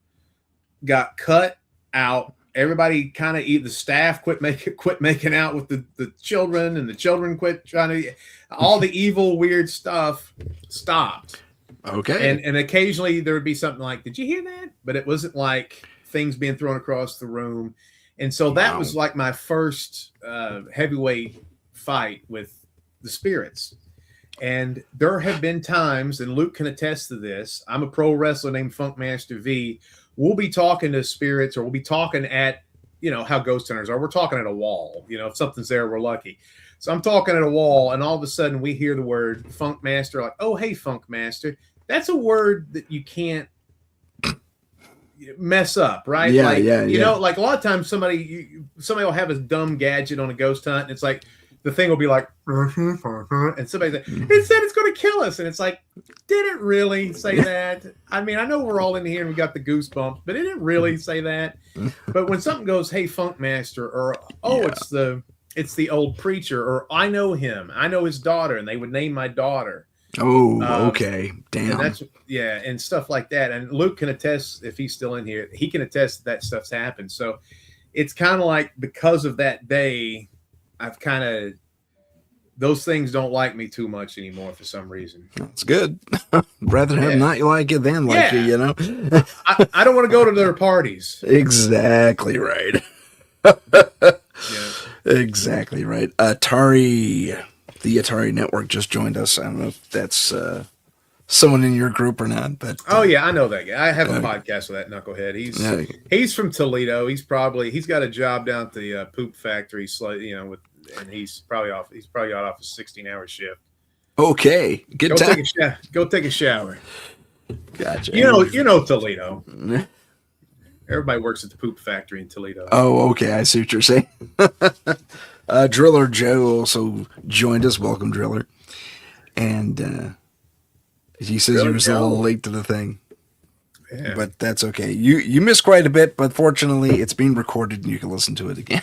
got cut out. Everybody kind of, the staff quit making out with the children, and the children quit trying to, all the evil, weird stuff stopped. Okay. And occasionally there would be something like, did you hear that? But it wasn't like things being thrown across the room. And so that was like my first heavyweight fight with the spirits. And there have been times, and Luke can attest to this, I'm a pro wrestler named Funkmaster V. We'll be talking to spirits, or we'll be talking at, how ghost hunters are. We're talking at a wall. If something's there, we're lucky. So I'm talking at a wall, and all of a sudden we hear the word Funkmaster, like, oh, hey, Funkmaster. That's a word that you can't mess up, right? Like a lot of times somebody will have a dumb gadget on a ghost hunt, and it's like the thing will be like, and somebody's like, it said it's going to kill us, and it's like, did it really say that? I mean, I know we're all in here and we got the goosebumps, but it didn't really say that. But when something goes, hey, Funkmaster, or it's the old preacher, or I know him, I know his daughter, and they would name my daughter. Oh, okay. Damn. And and stuff like that. And Luke can attest, if he's still in here, he can attest that stuff's happened. So it's kind of like, because of that day, I've kind of, those things don't like me too much anymore for some reason. That's good. Rather have not like it than like you, I don't want to go to their parties. Exactly right. Exactly right. The Atari Network just joined us. I don't know if that's someone in your group or not, but I know that guy. I have a podcast with that knucklehead. He's from Toledo. He's got a job down at the poop factory, and he's probably got off a 16-hour shift. Okay, good time. Go take a shower. Gotcha. You know Toledo. Everybody works at the poop factory in Toledo. Oh, okay. I see what you're saying. Driller Joe also joined us. Welcome, Driller. And he says he was a little late to the thing. Yeah. But that's okay. You missed quite a bit, but fortunately it's being recorded and you can listen to it again.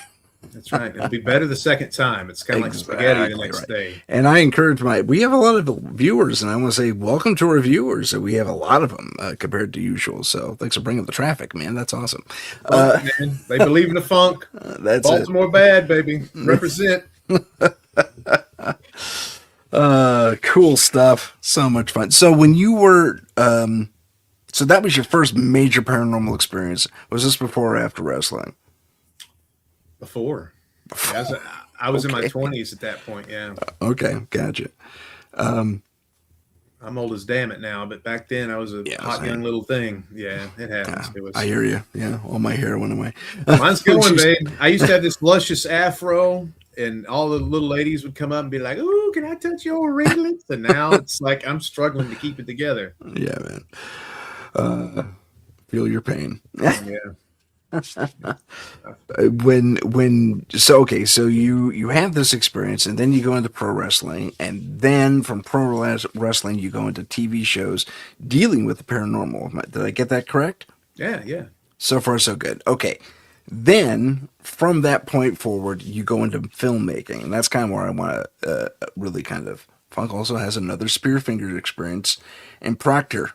That's right. It'll be better the second time. It's kind of like spaghetti the next day. And I encourage we have a lot of viewers, and I want to say welcome to our viewers. So we have a lot of them compared to usual. So thanks for bringing the traffic, man. That's awesome. Man, they believe in the funk. That's Baltimore bad, baby. Represent. Cool stuff. So much fun. So when you were, so that was your first major paranormal experience. Was this before or after wrestling? Before. I was in my 20s at that point, yeah. Okay, gotcha. I'm old as damn it now, but back then I was a hot young little thing. Yeah, it happens. I hear you. Yeah, all my hair went away. Mine's going, babe. I used to have this luscious afro, and all the little ladies would come up and be like, "Ooh, can I touch your ringlets?" And now it's like I'm struggling to keep it together. Yeah, man. Feel your pain. Yeah. So you have this experience, and then you go into pro wrestling, and then from pro wrestling you go into TV shows dealing with the paranormal. Did I get that correct? Yeah. So far so good. Okay, Then from that point forward, you go into filmmaking, and that's kind of where I want to really kind of. Funk also has another Spearfinger experience in Proctor,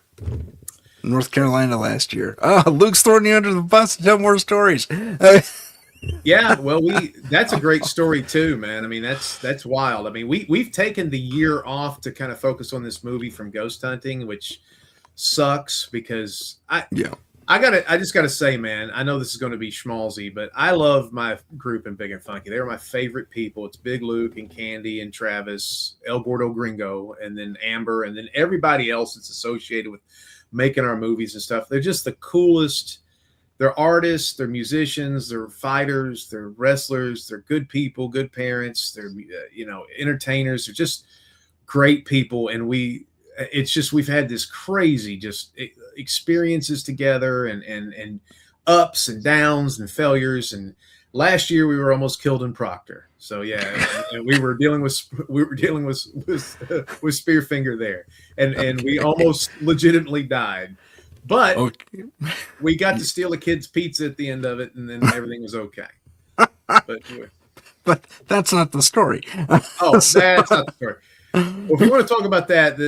North Carolina last year. Oh, Luke's throwing you under the bus to tell more stories. Yeah, well, that's a great story too, man. I mean, that's wild. I mean, we've taken the year off to kind of focus on this movie from ghost hunting, which sucks because I just gotta say, man, I know this is going to be schmaltzy, but I love my group in Big and Funky. They were my favorite people. It's Big Luke and Candy and Travis, El Gordo Gringo, and then Amber, and then everybody else that's associated with making our movies and stuff. They're just the coolest. They're artists, they're musicians, they're fighters, they're wrestlers, they're good people, good parents, they're entertainers. They're just great people, and we've had this crazy experiences together and ups and downs and failures. And last year we were almost killed in Proctor. So yeah, and we were dealing with Spearfinger there, and we almost legitimately died. But we got to steal a kid's pizza at the end of it, and then everything was okay. But that's not the story. Oh, that's not the story. Well, if we want to talk about that,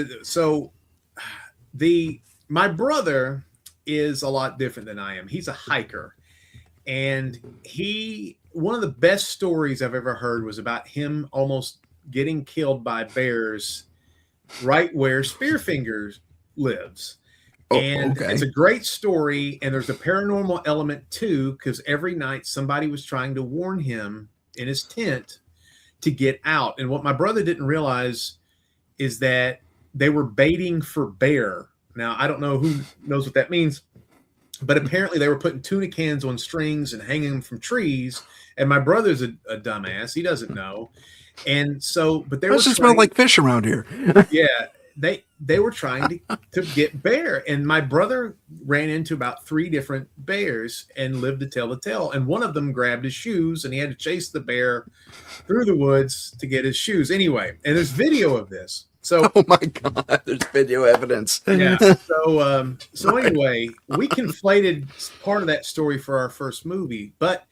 my brother is a lot different than I am. He's a hiker, and one of the best stories I've ever heard was about him almost getting killed by bears right where Spearfinger lives. And it's a great story, and there's a paranormal element too, because every night somebody was trying to warn him in his tent to get out. And what my brother didn't realize is that they were baiting for bear. Now, I don't know who knows what that means, but apparently they were putting tuna cans on strings and hanging them from trees. And my brother's a dumbass. He doesn't know. And so, but they just smell like fish around here. Yeah. They were trying to get bear, and my brother ran into about 3 different bears and lived to tell the tale. And one of them grabbed his shoes, and he had to chase the bear through the woods to get his shoes. Anyway, and there's video of this. So, oh my God, there's video evidence. Yeah. So anyway, we conflated part of that story for our first movie. But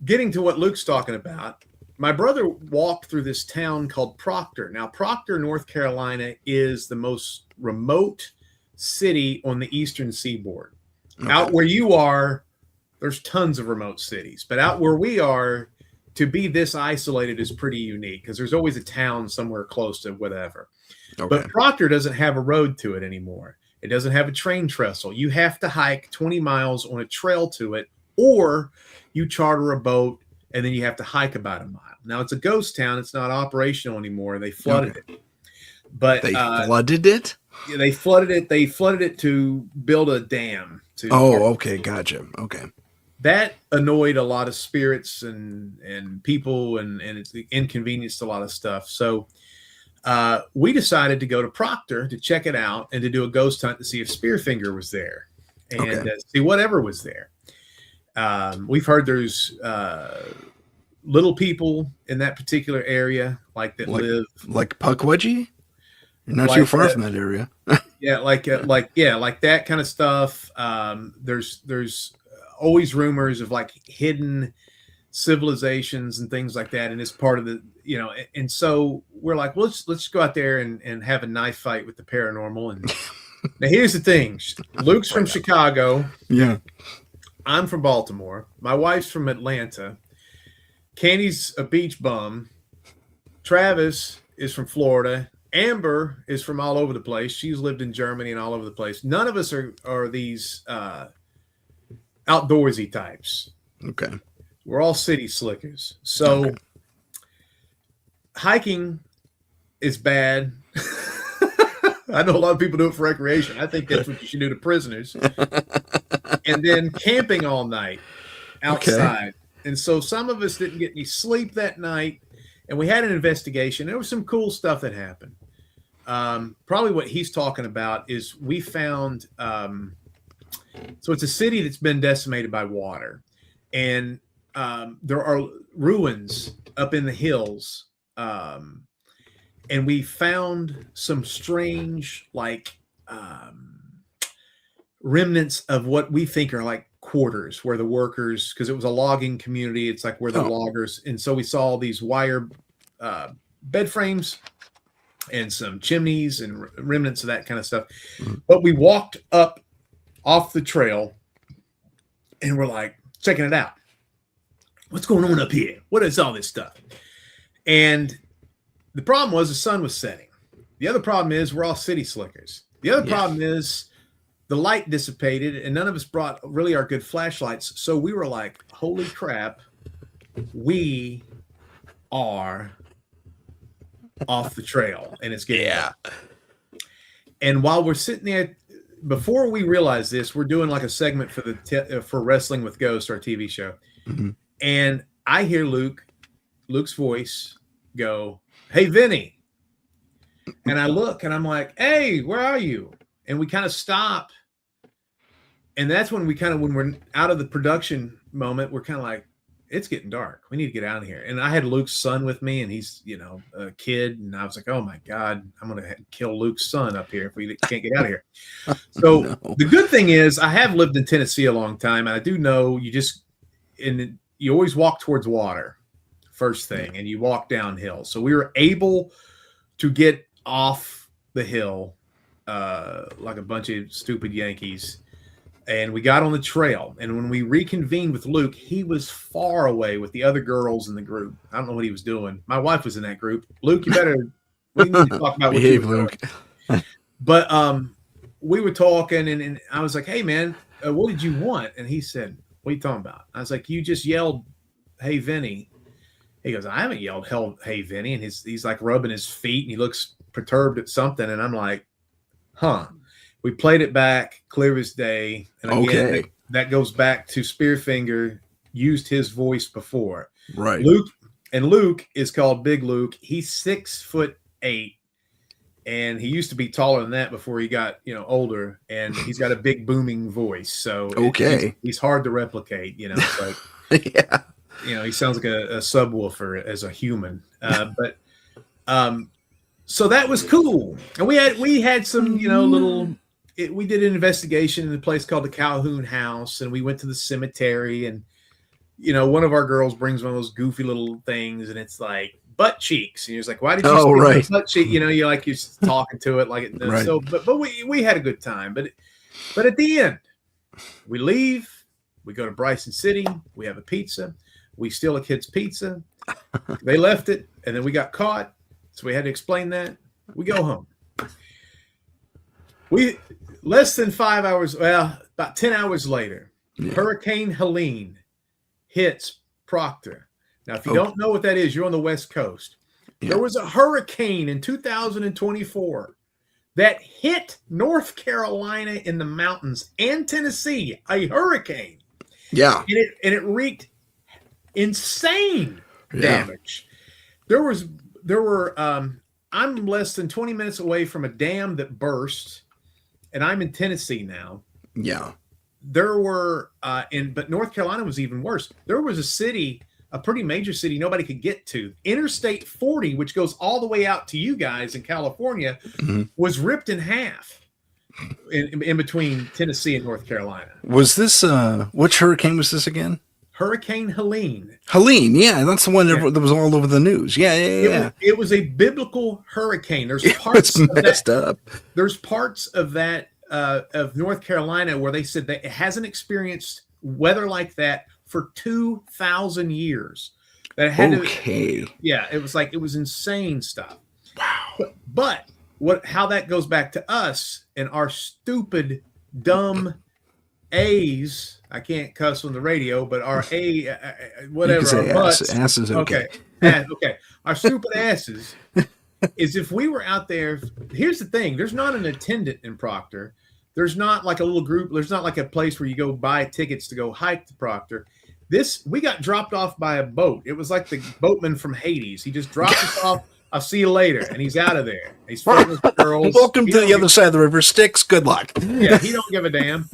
getting to what Luke's talking about, my brother walked through this town called Proctor. Now, Proctor, North Carolina, is the most remote city on the eastern seaboard. Okay. Out where you are, there's tons of remote cities. But out where we are, to be this isolated is pretty unique because there's always a town somewhere close to whatever. Okay. But Proctor doesn't have a road to it anymore. It doesn't have a train trestle. You have to hike 20 miles on a trail to it, or you charter a boat, and then you have to hike about a mile. Now, it's a ghost town. It's not operational anymore. They flooded it. But they flooded it? Yeah, they flooded it. They flooded it to build a dam. Okay. Gotcha. Okay. That annoyed a lot of spirits and people, and it's inconvenienced a lot of stuff. So we decided to go to Proctor to check it out and to do a ghost hunt to see if Spearfinger was there and see whatever was there. We've heard there's little people in that particular area, live like Puckwudgie. You're not too far from that area. Yeah, like that kind of stuff. There's always rumors of like hidden civilizations and things like that, and it's part of the And so we're like, well, let's go out there and have a knife fight with the paranormal. And now here's the thing: Luke's from Chicago. Yeah. I'm from Baltimore. My wife's from Atlanta. Candy's a beach bum. Travis is from Florida. Amber is from all over the place. She's lived in Germany and all over the place. None of us are these outdoorsy types. Okay. We're all city slickers. So hiking is bad. I know a lot of people do it for recreation. I think that's what you should do to prisoners. And then camping all night outside. Okay. And so some of us didn't get any sleep that night, and we had an investigation. There was some cool stuff that happened. Probably what he's talking about is we found, so it's a city that's been decimated by water, and there are ruins up in the hills. And we found some strange, remnants of what we think are like quarters where the workers, because it was a logging community, it's like where the loggers, and so we saw all these wire bed frames and some chimneys and remnants of that kind of stuff. But we walked up off the trail and we're like checking it out. What's going on up here? What is all this stuff? And the problem was the sun was setting. The other problem is we're all city slickers. The other problem is the light dissipated and none of us brought really our good flashlights. So we were like, holy crap, we are off the trail and it's getting dark. And while we're sitting there, before we realize this, we're doing like a segment for for Wrestling with Ghosts, our TV show. And I hear Luke's voice go, "Hey, Vinnie." And I look and I'm like, "Hey, where are you?" And we kind of stop. And that's when when we're out of the production moment, we're kind of like, it's getting dark. We need to get out of here. And I had Luke's son with me and he's, a kid. And I was like, oh my God, I'm going to kill Luke's son up here if we can't get out of here. So the good thing is I have lived in Tennessee a long time. And I do know you always walk towards water first thing and you walk downhill. So we were able to get off the hill like a bunch of stupid Yankees. And we got on the trail. And when we reconvened with Luke, he was far away with the other girls in the group. I don't know what he was doing. My wife was in that group. Luke, we need to talk about what you were doing. But we were talking, and I was like, hey, man, what did you want? And he said, what are you talking about? I was like, you just yelled, hey, Vinnie. He goes, I haven't yelled, hey, Vinnie. And he's like rubbing his feet, and he looks perturbed at something. And I'm like, huh. We played it back clear as day. And again, that goes back to Spearfinger used his voice before. Right. Luke is called Big Luke. He's 6'8", and he used to be taller than that before he got, older. And he's got a big booming voice. So he's hard to replicate, it's like, he sounds like a subwoofer as a human. So that was cool. And we had some, we did an investigation in a place called the Calhoun House, and we went to the cemetery, and one of our girls brings one of those goofy little things, and it's like butt cheeks, and you're like, why did you butt cheek? You're talking to it like it. Right. So, but we had a good time. But at the end, we leave, we go to Bryson City, we have a pizza, we steal a kid's pizza, they left it, and then we got caught, so we had to explain that. We go home. Less than 5 hours, about 10 hours later, Hurricane Helene hits Proctor. Now, if you don't know what that is, you're on the West Coast. There was a hurricane in 2024 that hit North Carolina in the mountains and Tennessee, a hurricane. Yeah. And it wreaked insane damage. I'm less than 20 minutes away from a dam that burst, and I'm in Tennessee now. Yeah. But North Carolina was even worse. There was a pretty major city nobody could get to. Interstate 40, which goes all the way out to you guys in California, was ripped in half in between Tennessee and North Carolina. Was this, which hurricane was this again? Hurricane Helene. Helene, yeah, that's the one that was all over the news. Yeah. It was a biblical hurricane. There's parts up. There's parts of that of North Carolina where they said that it hasn't experienced weather like that for 2,000 years. That it had it was insane stuff. Wow. But how that goes back to us and our stupid, dumb A's. I can't cuss on the radio, but our whatever. Ass is okay. Okay. Our stupid asses is if we were out there. Here's the thing: there's not an attendant in Proctor. There's not like a little group. There's not like a place where you go buy tickets to go hike to Proctor. We got dropped off by a boat. It was like the boatman from Hades. He just dropped us off. I'll see you later, and he's out of there. He's flirting with girls. Welcome to the other side of the river, Styx. Good luck. Yeah, he don't give a damn.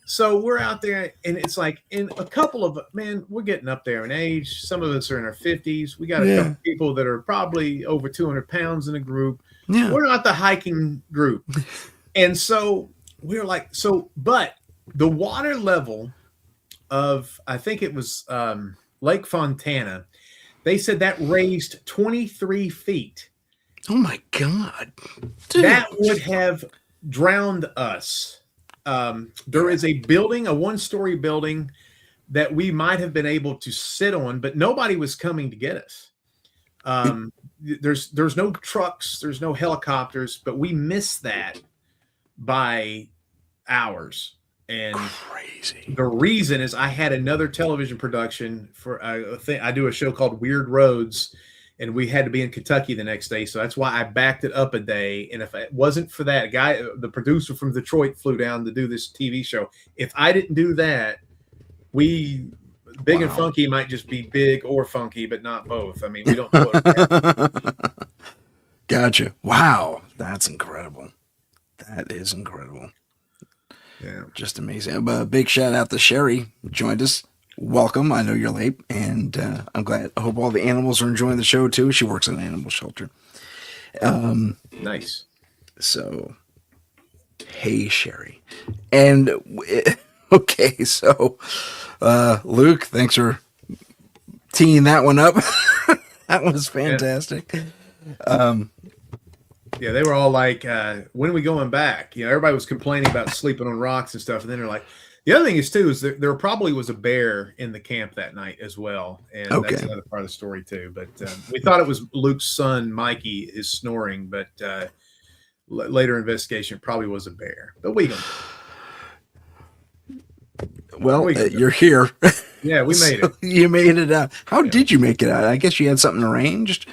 So we're out there, and it's like in a couple of we're getting up there in age. Some of us are in our 50s. We got a couple people that are probably over 200 pounds in a group. Yeah. We're not the hiking group. And so we're like, but the water level of, I think it was Lake Fontana. They said that raised 23 feet. Oh my God. Dude. That would have drowned us. There is a building, a one-story building that we might have been able to sit on, but nobody was coming to get us. There's no trucks, there's no helicopters, but we missed that by hours. And crazy. The reason is I had another television production for I do a show called Weird Roads, and we had to be in Kentucky the next day, so that's why I backed it up a day. And if it wasn't for that guy, the producer from Detroit flew down to do this TV show. If I didn't do that, Big and Funky might just be big or funky, but not both. I mean, we don't know what Gotcha. Wow. That's incredible. That is incredible. Yeah. Just amazing. A big shout out to Sherry, who joined us. Welcome. I know you're late, and I'm glad. I hope all the animals are enjoying the show too. She works at an animal shelter. Nice. So, hey, Sherry. And okay, so Luke, thanks for teeing that one up. That was fantastic. Yeah, they were all like, when are we going back? You know, everybody was complaining about sleeping on rocks and stuff. And then they're like, the other thing is, too, is there probably was a bear in the camp that night as well. And that's another part of the story, too. But we thought it was Luke's son, Mikey, is snoring. But later investigation, it probably was a bear. But we don't know. Well, you're here. Yeah, we made it. You made it out. How did you make it out? I guess you had something arranged.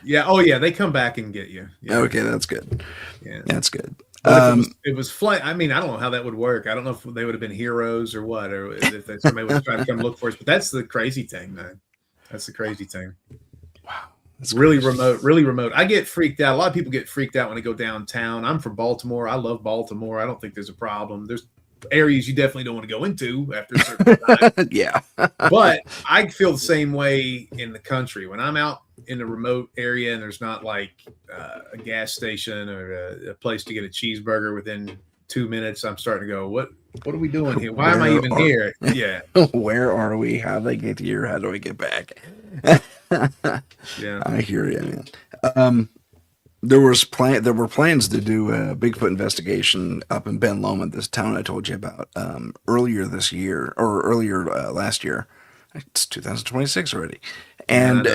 Yeah. Oh, yeah. They come back and get you. Yeah. Okay, that's good. Yeah, that's good. It was flight. I mean, I don't know how that would work. I don't know if they would have been heroes or what, or if somebody was trying to come look for us. But that's the crazy thing, man. That's the crazy thing. Wow. It's really remote, really remote. I get freaked out. A lot of people get freaked out when they go downtown. I'm from Baltimore. I love Baltimore. I don't think there's a problem. There's areas you definitely don't want to go into after a certain time. Yeah. But I feel the same way in the country. When I'm out in a remote area and there's not like a gas station or a place to get a cheeseburger within 2 minutes, I'm starting to go, what are we doing here? Why am I even here? Yeah. Where are we? How do I get here? How do I get back? Yeah. I hear you, man. There were plans to do a Bigfoot investigation up in Ben Lomond, this town I told you about, earlier this year or earlier last year. It's 2026 already, and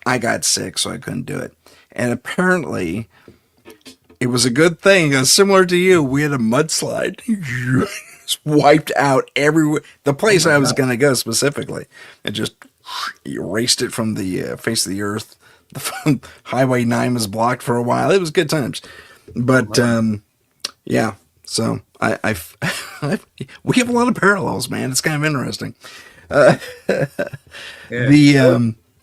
I got sick, so I couldn't do it. And apparently, it was a good thing. Similar to you, we had a mudslide. Just wiped out everywhere. The place I was going to go specifically, and just erased it from the face of the earth. The Highway 9 was blocked for a while. It was good times. But, yeah, so we have a lot of parallels, man. It's kind of interesting.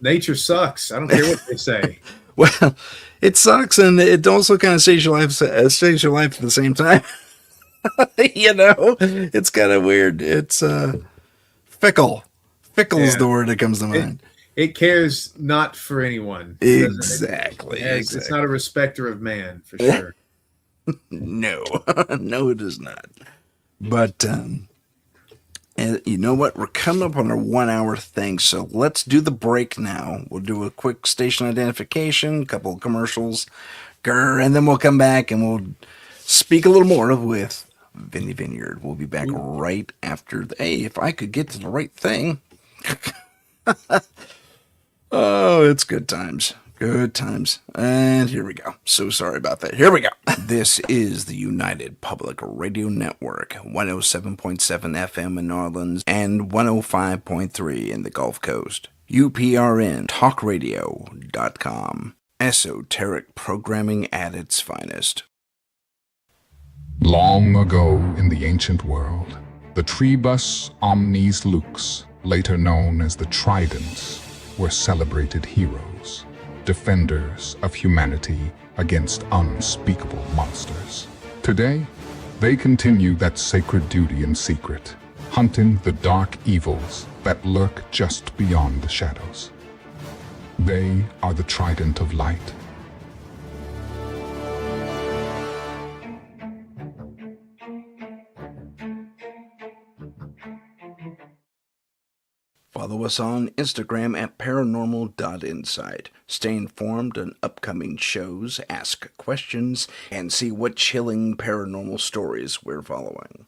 Nature sucks. I don't care what they say. Well, it sucks, and it also kind of saves your life at the same time. You know, it's kind of weird. It's fickle. Fickle is the word that comes to mind. It cares not for anyone. Exactly. It's not a respecter of man, for sure. No, it is not. But, and you know what? We're coming up on our 1 hour thing, so let's do the break now. We'll do a quick station identification, a couple of commercials, and then we'll come back and we'll speak a little more with Vinnie Vineyard. We'll be back right after hey, if I could get to the right thing. Oh, it's good times. Good times. And here we go. So sorry about that. Here we go. This is the United Public Radio Network, 107.7 FM in New Orleans and 105.3 in the Gulf Coast. UPRN talkradio.com. Esoteric programming at its finest. Long ago in the ancient world, the Tribus Omnis Lux, later known as the Tridents, were celebrated heroes, defenders of humanity against unspeakable monsters. Today, they continue that sacred duty in secret, hunting the dark evils that lurk just beyond the shadows. They are the Trident of Light. Follow us on Instagram at paranormal.insight. Stay informed on upcoming shows, ask questions, and see what chilling paranormal stories we're following.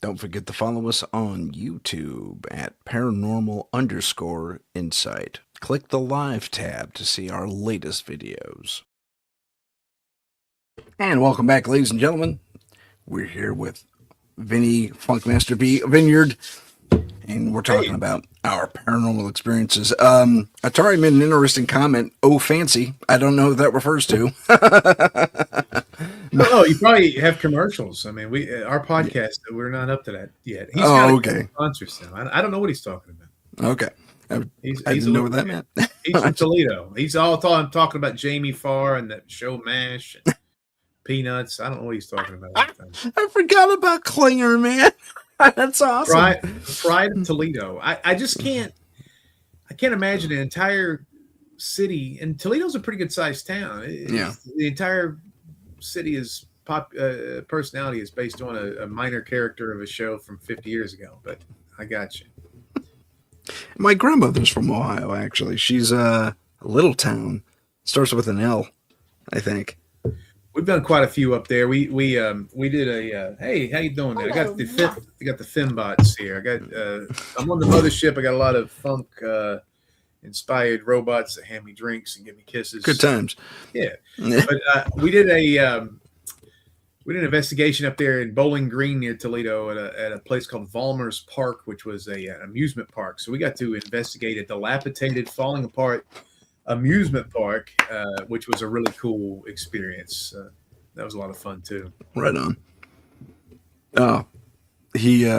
Don't forget to follow us on YouTube at paranormal_insight. Click the live tab to see our latest videos. And welcome back, ladies and gentlemen. We're here with Vinnie, Funkmaster V, Vineyard, and we're talking about our paranormal experiences. Atari made an interesting comment. Oh, fancy. I don't know what that refers to. No, you probably have commercials. I mean, our podcast, we're not up to that yet. He's got okay. Sponsors now. I don't know what he's talking about. Okay. I didn't know what that meant. He's from Toledo. He's all talking about Jamie Farr and that show MASH and Peanuts. I don't know what he's talking about. I forgot about Klinger, man. That's awesome. Pride of Toledo. I just can't. I can't imagine an entire city, and Toledo's a pretty good sized town. The entire city is personality is based on a minor character of a show from 50 years ago. But I got you. My grandmother's from Ohio, actually. She's a little town. Starts with an L, I think. We've done quite a few up there. We did a hey, how you doing there? I got the Fembots here. I'm on the mothership. I got a lot of funk inspired robots that hand me drinks and give me kisses. Good times. Yeah. But we did an investigation up there in Bowling Green near Toledo at a place called Valmer's Park, which was an amusement park. So we got to investigate a dilapidated, falling apart amusement park, which was a really cool experience. That was a lot of fun too. Right on. Oh, he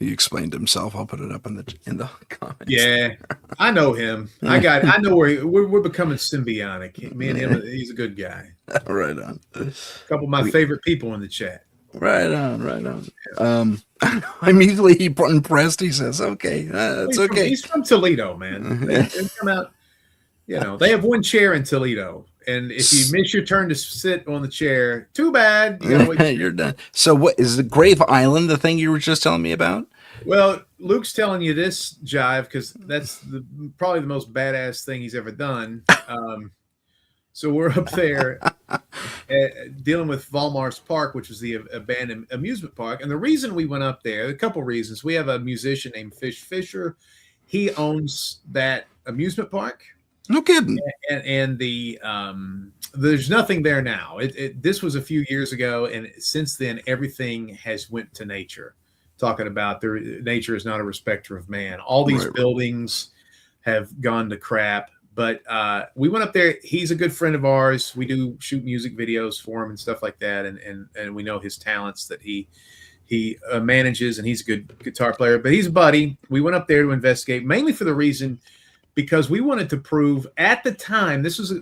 explained himself. I'll put it up in the comments. Yeah, I know him. I know where we're becoming symbiotic. Me and him, he's a good guy. Right on. A couple of my favorite people in the chat. Right on. Immediately he impressed. He says, "Okay, it's okay." He's from Toledo, man. They come out. You know, they have one chair in Toledo, and if you miss your turn to sit on the chair, too bad. You're done. So, what is the Grave Island? The thing you were just telling me about? Well, Luke's telling you this, Jive, because that's probably the most badass thing he's ever done. So we're up there dealing with Valmar's Park, which was the abandoned amusement park. And the reason we went up there, a couple reasons. We have a musician named Fish Fisher. He owns that amusement park. No kidding. And there's nothing there now. This was a few years ago, and since then everything has went to nature. Talking about nature is not a respecter of man. All these buildings have gone to crap. But we went up there. He's a good friend of ours. We do shoot music videos for him and stuff like that, and we know his talents that he manages, and he's a good guitar player. But he's a buddy. We went up there to investigate, mainly for the reason because we wanted to prove at the time, this was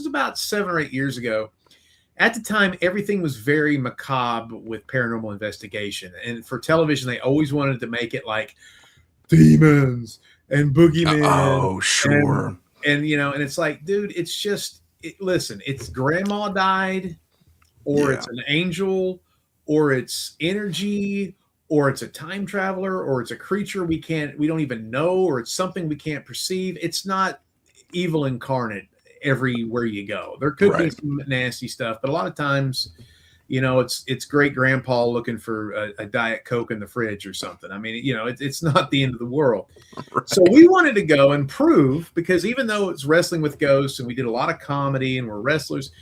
about 7 or 8 years ago. At the time, everything was very macabre with paranormal investigation. And for television, they always wanted to make it like demons and boogeymen. Oh, sure. And and it's like, dude, it's just, listen, it's grandma died, or it's an angel, or it's energy, or it's a time traveler, or it's a creature we don't even know, or it's something we can't perceive. It's not evil incarnate everywhere you go. There could be some nasty stuff, but a lot of times, it's great grandpa looking for a Diet Coke in the fridge or something. I mean, it's not the end of the world. Right. So we wanted to go and prove, because even though it's wrestling with ghosts and we did a lot of comedy and we're wrestlers,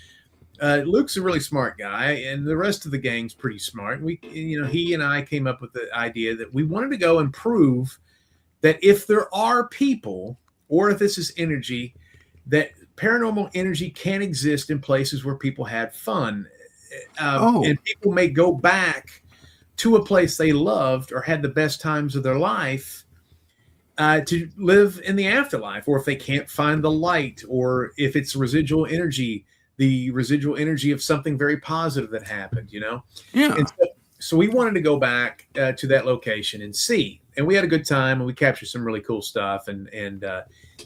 Luke's a really smart guy, and the rest of the gang's pretty smart. He and I came up with the idea that we wanted to go and prove that if there are people, or if this is energy, that paranormal energy can exist in places where people had fun. And people may go back to a place they loved or had the best times of their life to live in the afterlife, or if they can't find the light, or if it's residual energy, the residual energy of something very positive that happened, Yeah. And so we wanted to go back to that location and see, and we had a good time, and we captured some really cool stuff. And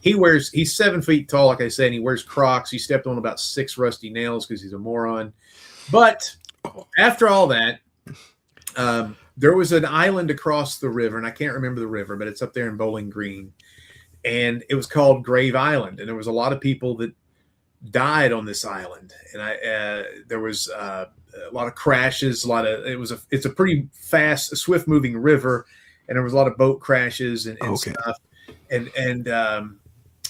he's 7 feet tall, like I said, and he wears Crocs. He stepped on about 6 rusty nails because he's a moron. But after all that, there was an island across the river, and I can't remember the river, but it's up there in Bowling Green, and it was called Grave Island, and there was a lot of people that died on this island, and there was a lot of crashes, it's a pretty fast, swift moving river, and there was a lot of boat crashes and stuff, and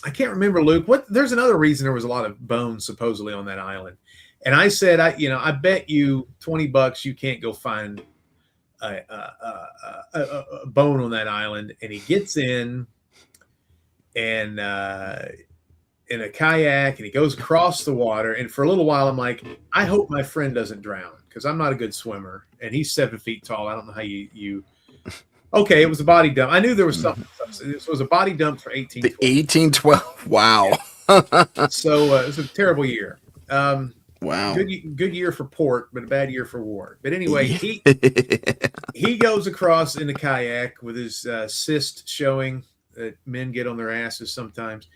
I can't remember, Luke, there's another reason there was a lot of bones supposedly on that island. And I said, I bet you $20 you can't go find a bone on that island. And he gets in and in a kayak, and he goes across the water. And for a little while, I'm like, I hope my friend doesn't drown, because I'm not a good swimmer. And he's 7 feet tall. I don't know how you. Okay, it was a body dump. I knew there was something. This was a body dump for 1812. The 1812. Wow. Yeah. So it was a terrible year. Wow. Good year for port, but a bad year for war. But anyway, he goes across in a kayak with his cyst showing that men get on their asses sometimes.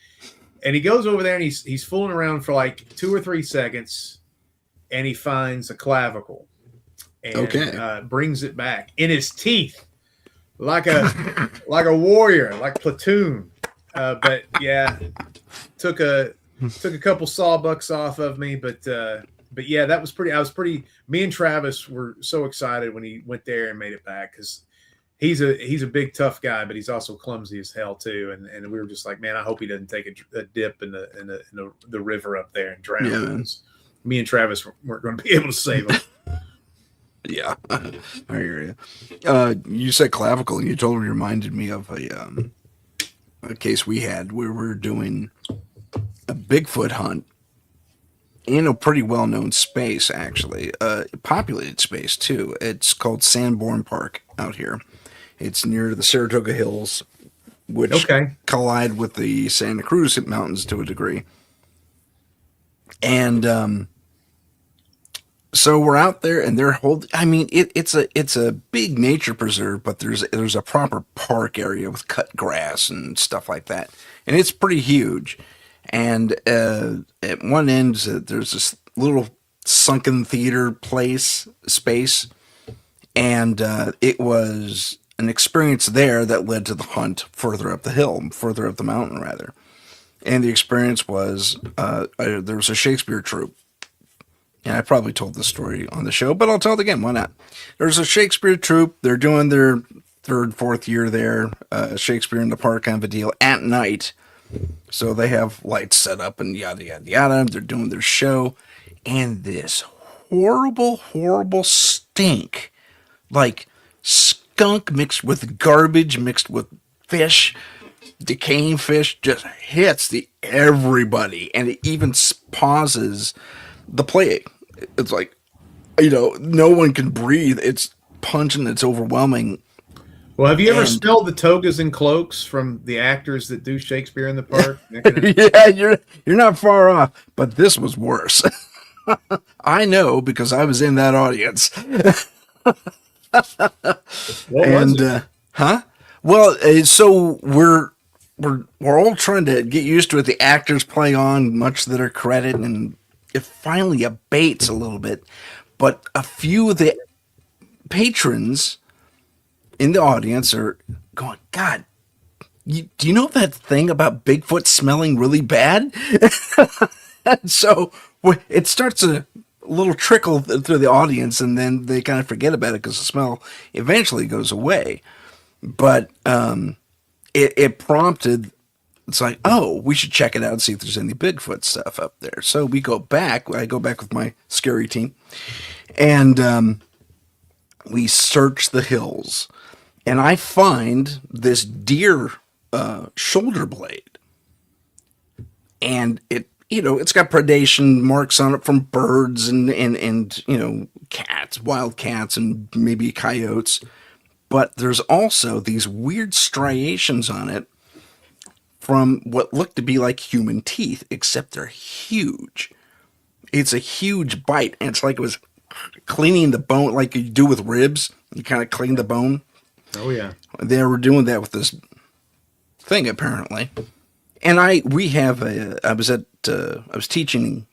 And he goes over there and he's fooling around for like 2 or 3 seconds, and he finds a clavicle and brings it back in his teeth like a warrior, like Platoon. But yeah, took a couple sawbucks off of me, but yeah, that was pretty. Me and Travis were so excited when he went there and made it back, because he's a big tough guy, but he's also clumsy as hell too. And we were just like, man, I hope he doesn't take a dip in the river up there and drown. Yeah. Me and Travis weren't going to be able to save him. Yeah, I hear you. You said clavicle, and you totally reminded me of a case we had where we were doing a Bigfoot hunt in a pretty well-known space, actually, populated space too. It's called Sanborn Park out here. It's near the Saratoga Hills, which collide with the Santa Cruz Mountains to a degree. And so we're out there, and they're holding. I mean, it's a big nature preserve, but there's a proper park area with cut grass and stuff like that, and it's pretty huge. And at one end, there's this little sunken theater space, and it was an experience there that led to the hunt further up the mountain, rather. And the experience was there was a Shakespeare troupe. And I probably told this story on the show, but I'll tell it again. Why not? There's a Shakespeare troupe. They're doing their 3rd, 4th year there, Shakespeare in the Park kind of a deal, at night. So they have lights set up and yada, yada, yada. They're doing their show. And this horrible, horrible stink, like skunk mixed with garbage, mixed with fish, decaying fish, just hits everybody. And it even pauses the play. It's like, no one can breathe. It's pungent. It's overwhelming. Well, have you ever smelled the togas and cloaks from the actors that do Shakespeare in the Park? Yeah, you're not far off, but this was worse. I know, because I was in that audience. Well, so we're all trying to get used to it. The actors play on much to their credit, and it finally abates a little bit. But a few of the patrons in the audience are going, God, do you know that thing about Bigfoot smelling really bad? So it starts a little trickle through the audience, and then they kind of forget about it because the smell eventually goes away. But it prompted, it's like, oh, we should check it out and see if there's any Bigfoot stuff up there. So we go back. I go back with my scary team, and we search the hills. And I find this deer shoulder blade, and it's got predation marks on it from birds and cats, wild cats, and maybe coyotes. But there's also these weird striations on it from what looked to be like human teeth, except they're huge. It's a huge bite, and it's like it was cleaning the bone, like you do with ribs. You kind of clean the bone. Oh yeah, they were doing that with this thing apparently. And I was teaching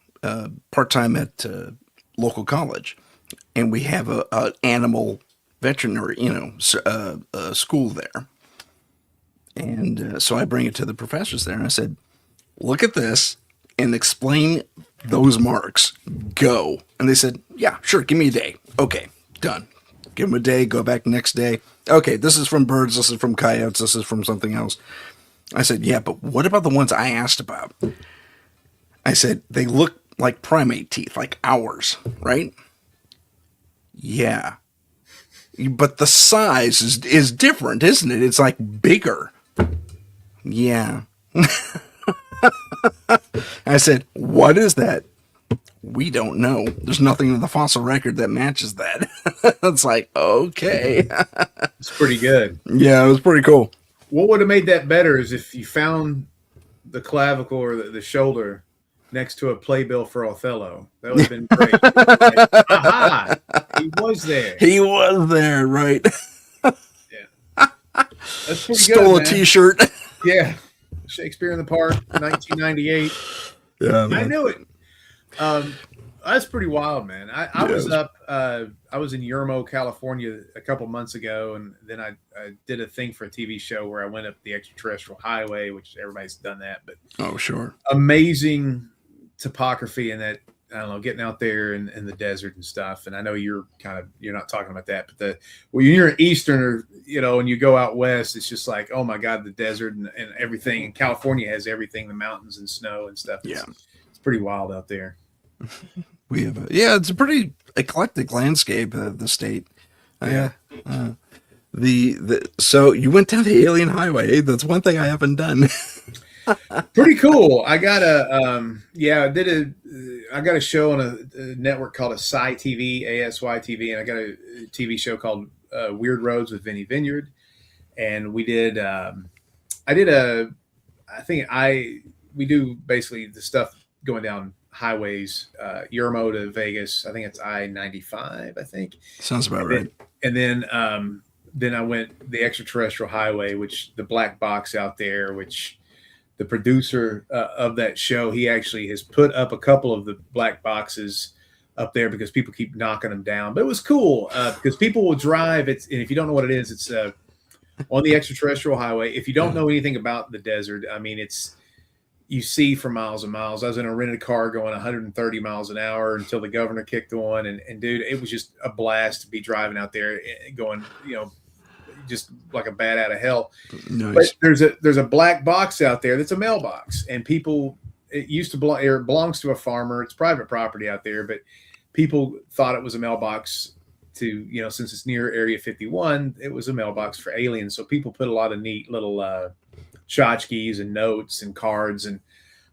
part time at local college, and we have a animal veterinary, school there. And so I bring it to the professors there, and I said, look at this and explain those marks. Go. And they said, yeah, sure, give me a day. Okay, done. Give them a day, go back next day. Okay, this is from birds, this is from coyotes, this is from something else. I said, yeah, but what about the ones I asked about? I said, they look like primate teeth, like ours, right? Yeah. But the size is different, isn't it? It's like bigger. Yeah. I said, what is that? We don't know. There's nothing in the fossil record that matches that. It's like, okay. It's pretty good. Yeah, it was pretty cool. What would have made that better is if you found the clavicle or the shoulder next to a playbill for Othello. That would have been great. Like, aha! He was there. He was there, right? Yeah. That's pretty Stole good, a T-shirt. Yeah. Shakespeare in the Park, 1998. Yeah, man. I knew it. That's pretty wild, man. I was up. I was in Yermo, California, a couple months ago, and then I did a thing for a TV show where I went up the extraterrestrial highway, which everybody's done that. But oh, sure, amazing topography and that, I don't know, getting out there in the desert and stuff. And I know you're not talking about that, but when you're an Easterner, and you go out west, it's just like, oh my God, the desert and everything. And California has everything, the mountains and snow and stuff. It's pretty wild out there. We have it's a pretty eclectic landscape, the state. So you went down the alien highway. That's one thing I haven't done. Pretty cool. I got I got a show on a network called ASY TV, and I got a TV show called Weird Roads with Vineyard. And we did, we do basically the stuff going down highways, Yermo to Vegas. I think it's I-95, I think. Sounds about right. And then I went the extraterrestrial highway, which the black box out there, which the producer of that show, he actually has put up a couple of the black boxes up there because people keep knocking them down. But it was cool because people will drive. And if you don't know what it is, it's on the extraterrestrial highway. If you don't know anything about the desert, I mean, you see for miles and miles. I was in a rented car going 130 miles an hour until the governor kicked on. And dude, it was just a blast to be driving out there going, just like a bat out of hell. Nice. But there's a black box out there that's a mailbox, and it belongs to a farmer. It's private property out there, but people thought it was a mailbox to, since it's near Area 51, it was a mailbox for aliens. So people put a lot of neat little tchotchkes and notes and cards, and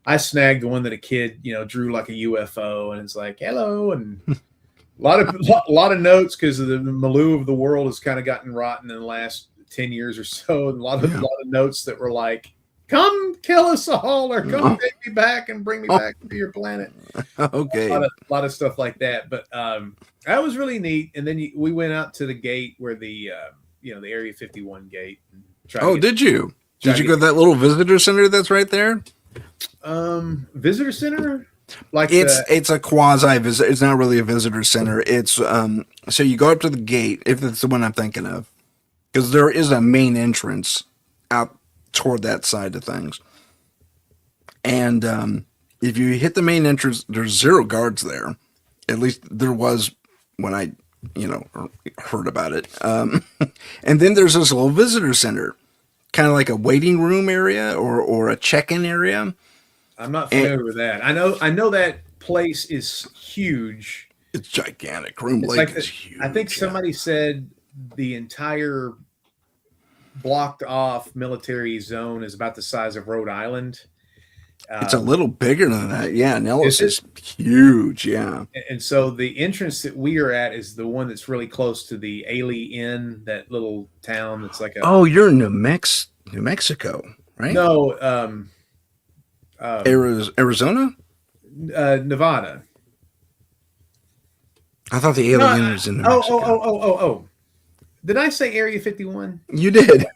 I snagged the one that a kid, drew like a UFO, and it's like, hello, and a lot of notes because the milieu of the world has kind of gotten rotten in the last 10 years or so. And a lot of notes that were like, come kill us all, or come take me back and bring me back to your planet. Okay. A lot of stuff like that. But that was really neat. And then we went out to the gate where the Area 51 gate. Did you? Did you go to that little visitor center that's right there? Visitor center? Like it's a quasi visit. It's not really a visitor center. It's so you go up to the gate, if it's the one I'm thinking of, because there is a main entrance out toward that side of things. And if you hit the main entrance, there's 0 guards there. At least there was when I heard about it. And then there's this little visitor center, kind of like a waiting room area or a check-in area. I'm not familiar with that. I know that place is huge. It's gigantic. Groom Lake is huge. I think somebody said the entire blocked off military zone is about the size of Rhode Island. It's a little bigger than that. Yeah, Nellis is huge. Yeah. And so the entrance that we are at is the one that's really close to the Ailey Inn, that little town that's like you're in New Mexico, right? No, Arizona? Nevada. I thought the alien was in New Mexico. Oh. Did I say Area 51? You did.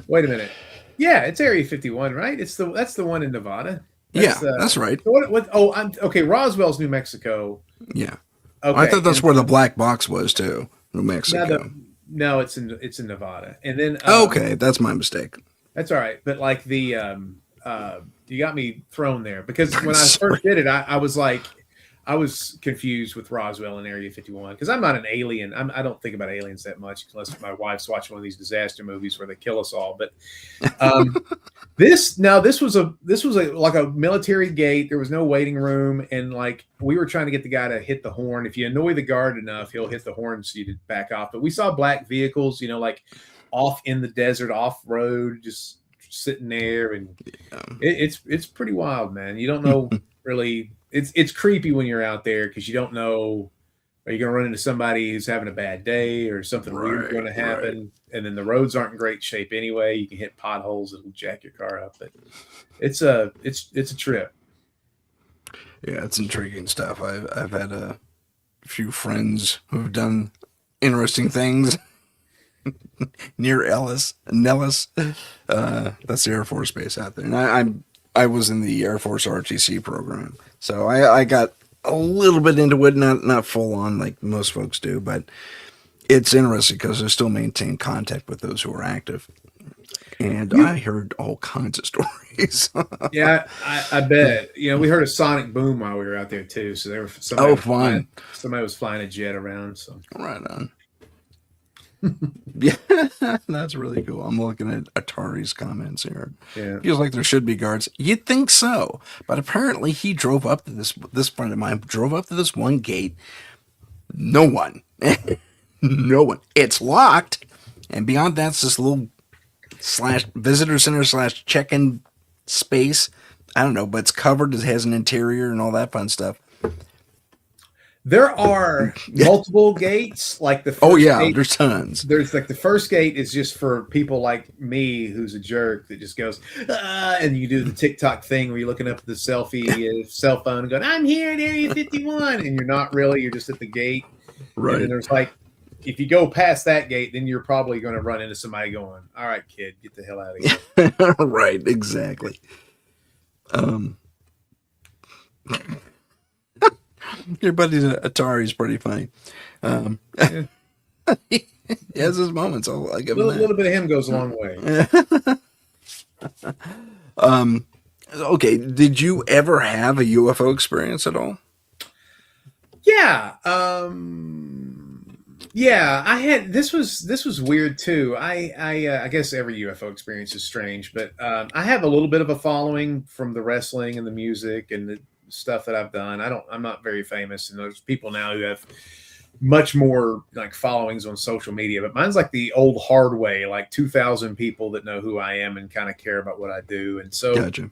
Wait a minute. Yeah, it's Area 51, right? That's the one in Nevada. That's right. Okay. Roswell's New Mexico. Yeah. Okay. I thought that's where the black box was too. New Mexico. No, it's in Nevada. And then Okay, that's my mistake. that's all right. But like you got me thrown there because when I first did it, I was like, I was confused with Roswell and Area 51 because I'm not an alien. I don't think about aliens that much unless my wife's watching one of these disaster movies where they kill us all. But this was like a military gate. There was no waiting room, and like we were trying to get the guy to hit the horn. If you annoy the guard enough, he'll hit the horn so you to back off. But we saw black vehicles, like off in the desert, off road, just sitting there, and it's pretty wild, man. You don't know really. It's creepy when you're out there because you don't know, are you going to run into somebody who's having a bad day or something weird going to happen? And then the roads aren't in great shape anyway. You can hit potholes that'll jack your car up. But it's a trip. Yeah, it's intriguing stuff. I've had a few friends who've done interesting things near Nellis. That's the Air Force base out there. And I was in the Air Force RTC program, so I got a little bit into it, not full on like most folks do, but it's interesting because I still maintain contact with those who are active. And I heard all kinds of stories. Yeah, I bet. We heard a sonic boom while we were out there too. So there were somebody was flying a jet around. So right on. Yeah, that's really cool. I'm looking at Atari's comments here. Yeah. Feels like there should be guards. You'd think so, but apparently he drove up to this friend of mine drove up to this one gate. No one. No one. It's locked, and beyond that's this little /visitor center /check-in space. I don't know, but it's covered. It has an interior and all that fun stuff. There are multiple gates, like the first gate, there's tons. There's like the first gate is just for people like me, who's a jerk that just goes, and you do the TikTok thing where you're looking up at the cell phone and going, I'm here at Area 51, and you're not really, you're just at the gate. Right. And then there's like, if you go past that gate, then you're probably going to run into somebody going, all right, kid, get the hell out of here. Right, exactly. Your buddy Atari's pretty funny. He has his moments. I'll give him a little bit of him goes a long way. Okay, did you ever have a UFO experience at all? Yeah. Yeah, I had. This was weird too. I guess every UFO experience is strange, but I have a little bit of a following from the wrestling and the music and the stuff that I've done. I'm not very famous, and there's people now who have much more like followings on social media, but mine's like the old hard way, like 2,000 people that know who I am and kind of care about what I do. And so gotcha.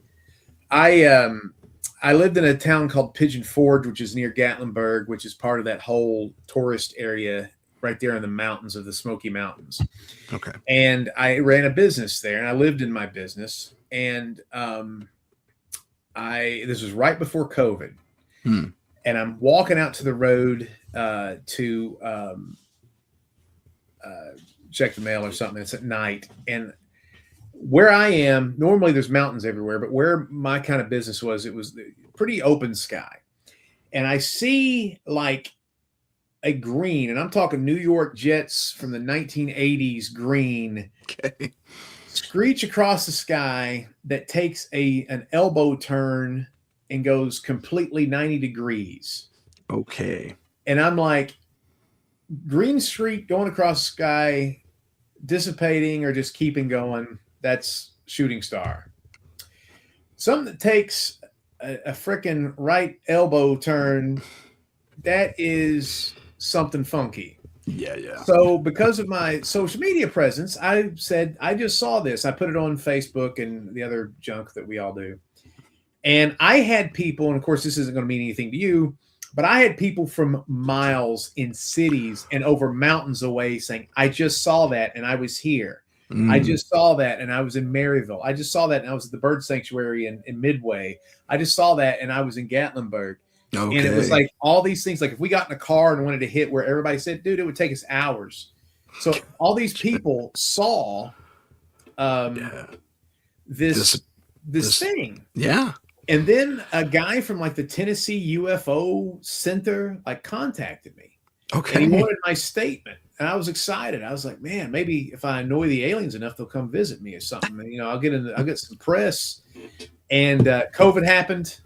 I lived in a town called Pigeon Forge, which is near Gatlinburg, which is part of that whole tourist area right there in the mountains of the Smoky Mountains. Okay. And I ran a business there, and I lived in my business. And this was right before COVID. And I'm walking out to the road to check the mail or something. It's at night. And where I am, normally there's mountains everywhere, but where my kind of business was, it was pretty open sky. And I see like a green, and I'm talking New York Jets from the 1980s green, screech across the sky that takes an elbow turn and goes completely 90 degrees. Okay. And I'm like, green streak going across the sky, dissipating or just keeping going. That's shooting star. Something that takes a freaking right elbow turn, that is something funky. Yeah. So because of my social media presence, I said, I just saw this. I put it on Facebook and the other junk that we all do. And I had people, and of course, this isn't going to mean anything to you, but I had people from miles in cities and over mountains away saying, I just saw that and I was here. I just saw that and I was in Maryville. I just saw that and I was at the bird sanctuary in Midway. I just saw that and I was in Gatlinburg. Okay. And it was like all these things. Like if we got in a car and wanted to hit where everybody said, dude, it would take us hours. So all these people saw this thing. Yeah. And then a guy from like the Tennessee UFO Center like contacted me. Okay. And he wanted my statement. and I was excited. I was like, man, maybe if I annoy the aliens enough, they'll come visit me or something. And, I'll get some press. And COVID happened,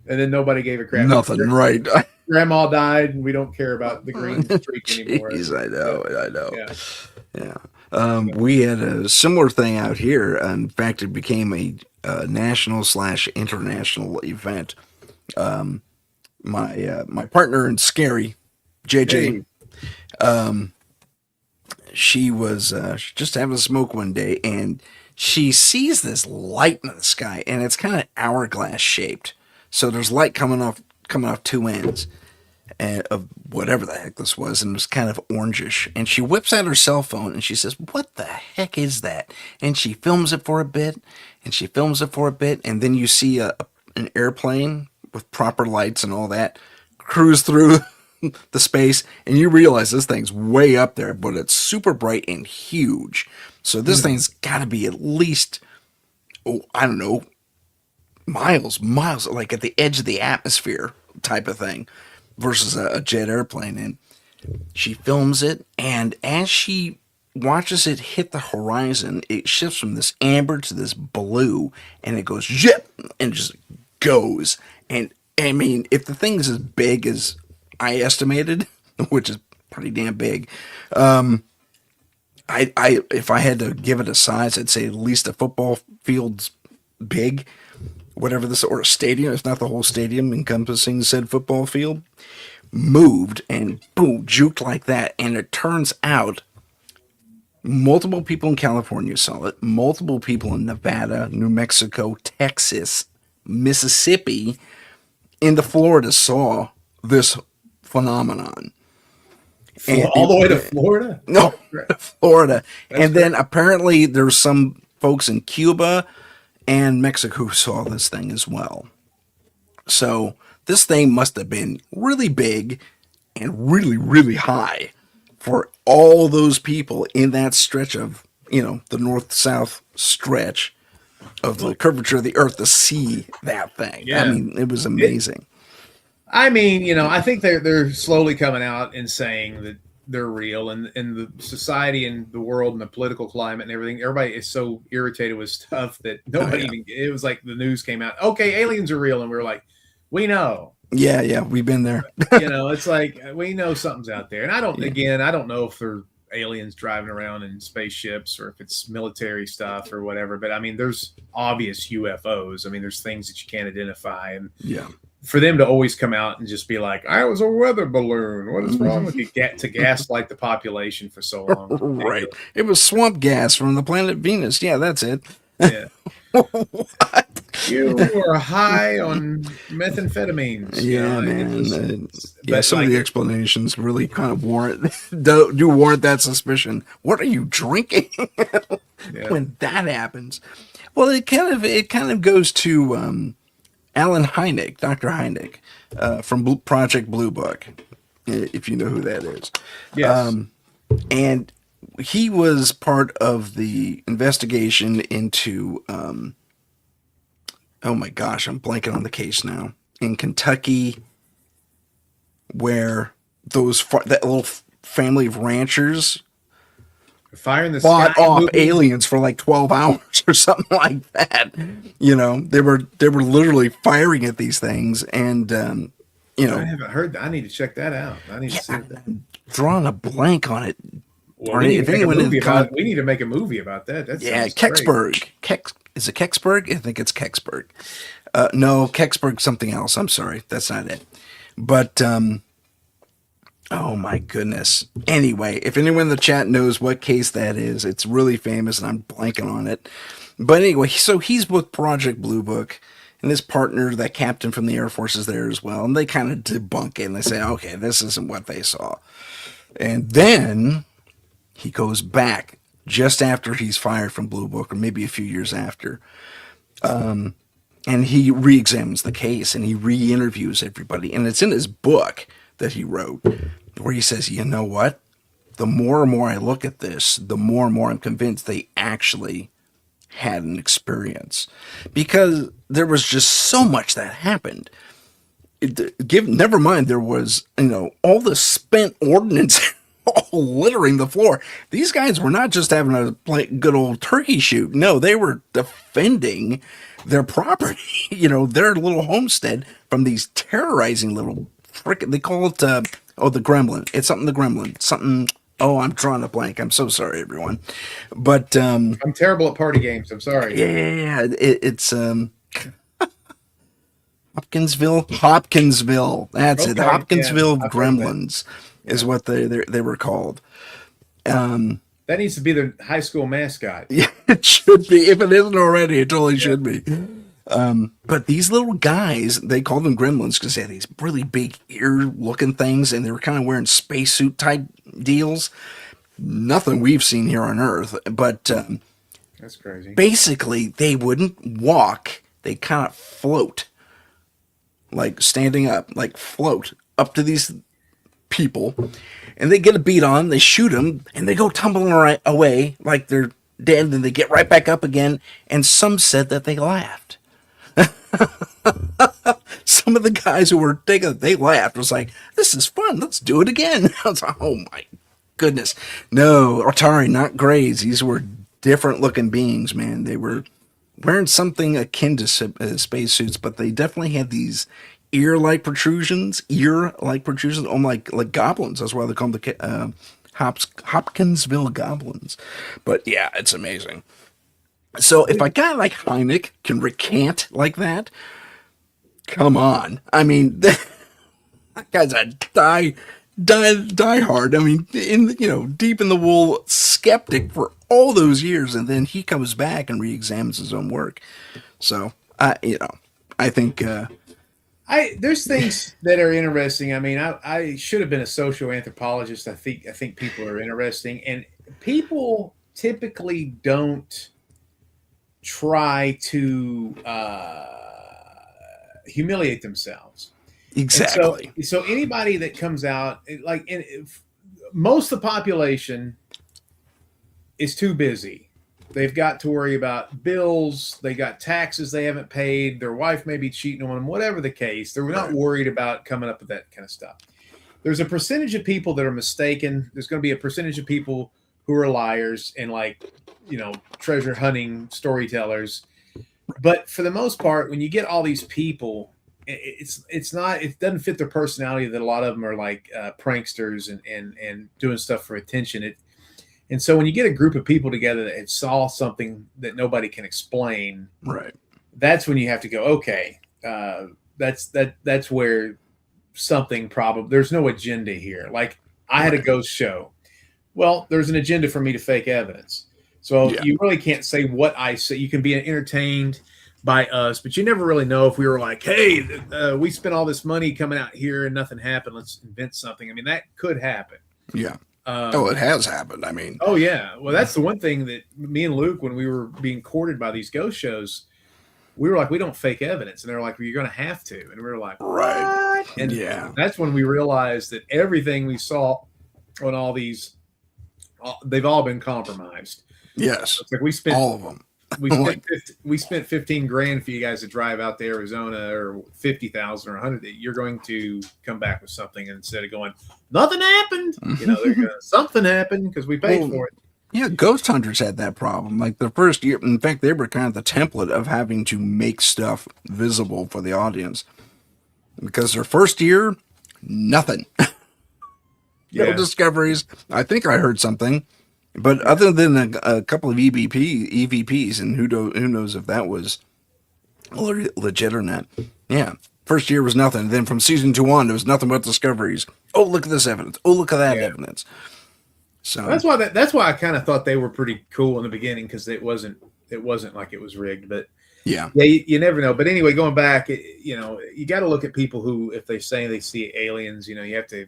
and then nobody gave a crap. Nothing, right? Grandma died, and we don't care about the green streak anymore. Jeez, I know. Yeah. We had a similar thing out here. In fact, it became a national/international event. My partner in Scary, JJ, she was just having a smoke one day, and she sees this light in the sky, and it's kind of hourglass shaped. So there's light coming off two ends of whatever the heck this was, and it was kind of orangish. And she whips out her cell phone and she says, "What the heck is that?" And she films it for a bit, and then you see an airplane with proper lights and all that cruise through the space, and you realize this thing's way up there, but it's super bright and huge. So this thing's got to be at least, I don't know, miles, like at the edge of the atmosphere type of thing, versus a jet airplane. And she films it, and as she watches it hit the horizon, it shifts from this amber to this blue, and it goes zip, and just goes. And I mean, if the thing's as big as I estimated, which is pretty damn big, if I had to give it a size, I'd say at least a football field's big, whatever this, or a stadium, if not the whole stadium encompassing said football field, moved and boom, juked like that. And it turns out multiple people in California saw it, multiple people in Nevada, New Mexico, Texas, Mississippi, into Florida saw this phenomenon. And all the way to Florida? No, Florida. That's and then apparently there's some folks in Cuba and Mexico who saw this thing as well. So this thing must have been really big and really, really high for all those people in that stretch of, the north-south stretch of the curvature of the earth to see that thing. Yeah. I mean, it was amazing. I think they're slowly coming out and saying that they're real, and the society and the world and the political climate and everything. Everybody is so irritated with stuff that nobody even. It was like the news came out. Okay, aliens are real, and we were like, we know. Yeah, we've been there. It's like we know something's out there, and I don't know if they're aliens driving around in spaceships or if it's military stuff or whatever. But I mean, there's obvious UFOs. I mean, there's things that you can't identify, and for them to always come out and just be like, "I was a weather balloon. What is wrong with you?" To gaslight the population for so long. Right. It was swamp gas from the planet Venus. Yeah, that's it. Yeah. What? You were high on methamphetamines. Yeah, man. Some of the explanations really kind of do warrant that suspicion. What are you drinking when that happens? Well, it kind of goes to Alan Hynek, Dr. Hynek, from Project Blue Book, if you know who that is. Yes. And he was part of the investigation into, oh my gosh, I'm blanking on the case now, in Kentucky, where that little family of ranchers fought off aliens for like 12 hours or something like that. They were literally firing at these things, and I haven't heard that. I need to check that out. I need to see that. I'm drawing a blank on it. Well, we need to make a movie about that. Kecksburg. Is it Kecksburg? I think it's Kecksburg. No, Kecksburg something else. I'm sorry. That's not it. But, oh my goodness. Anyway, if anyone in the chat knows what case that is, it's really famous and I'm blanking on it. But anyway, so he's with Project Blue Book, and his partner, that captain from the Air Force, is there as well. And they kind of debunk it and they say, okay, this isn't what they saw. And then he goes back just after he's fired from Blue Book, or maybe a few years after. And he re-examines the case and he re-interviews everybody. And it's in his book that he wrote where he says, you know what? The more and more I look at this, the more and more I'm convinced they actually had an experience. Because there was just so much that happened. Never mind, there was, all the spent ordnance all littering the floor. These guys were not just having a good old turkey shoot. No, they were defending their property, their little homestead from these terrorizing little frickin', they call it, the gremlin. It's something, the gremlin. Something, oh, I'm drawing a blank. I'm so sorry, everyone. But, I'm terrible at party games. I'm sorry. Yeah, it's, Hopkinsville. That's it. Hopkinsville Gremlins is what they were called. That needs to be the high school mascot. Yeah, it should be. If it isn't already, it totally should be. But these little guys, they call them gremlins because they had these really big ear-looking things, and they were kind of wearing spacesuit type deals. Nothing we've seen here on Earth, but that's crazy. Basically, they wouldn't walk; they kind of float. Like standing up, like float up to these people, and they get a beat on, they shoot them, and they go tumbling right away like they're dead, and they get right back up again, and some said that they laughed. Some of the guys who were taking it, they laughed. It was like, this is fun, let's do it again. I was like, oh my goodness. No, Atari, not grays. These were different looking beings, man. They were wearing something akin to spacesuits, but they definitely had these ear-like protrusions, almost like goblins. That's why they call them the Hopkinsville Goblins. But yeah, it's amazing. So if a guy like Hynek can recant like that, come on. I mean, that guy's a die hard. I mean, deep in the wool skeptic for all those years, and then he comes back and re-examines his own work. So I think there's things that are interesting. I mean, I should have been a social anthropologist. I think people are interesting, and people typically don't try to humiliate themselves. Exactly. So anybody that comes out, most of the population is too busy. They've got to worry about bills. They got taxes they haven't paid. Their wife may be cheating on them, whatever the case. They're not worried about coming up with that kind of stuff. There's a percentage of people that are mistaken. There's going to be a percentage of people who are liars and treasure hunting storytellers. But for the most part, when you get all these people, it doesn't fit their personality that a lot of them are like pranksters and doing stuff for attention. And so when you get a group of people together that saw something that nobody can explain, right, that's when you have to go, okay, that's where something probably, there's no agenda here. Like I had a ghost show. Well, there's an agenda for me to fake evidence. So you really can't say what I say. You can be entertained by us, but you never really know if we were like, hey, we spent all this money coming out here and nothing happened. Let's invent something. I mean, that could happen. Yeah. It has happened. I mean, oh yeah. Well, that's the one thing that me and Luke, when we were being courted by these ghost shows, we were like, we don't fake evidence. And they're like, well, you're going to have to. And we were like, right. What? And that's when we realized that everything we saw on all these, they've all been compromised. Yes. It's like we spent all of them. We spent 15 grand for you guys to drive out to Arizona, or 50,000 or 100. You're going to come back with something instead of going, nothing happened. Something happened because we paid for it. Yeah, Ghost Hunters had that problem. Like the first year, in fact, they were kind of the template of having to make stuff visible for the audience. Because their first year, nothing. No discoveries. I think I heard something. But other than a couple of EVPs, and who knows if that was legit or not. Yeah. First year was nothing. Then from season 2 on, there was nothing but discoveries. Oh, look at this evidence. Oh, look at that evidence. So that's why I kind of thought they were pretty cool in the beginning, because it wasn't like it was rigged. But yeah, you never know. But anyway, going back, you got to look at people who, if they say they see aliens, you have to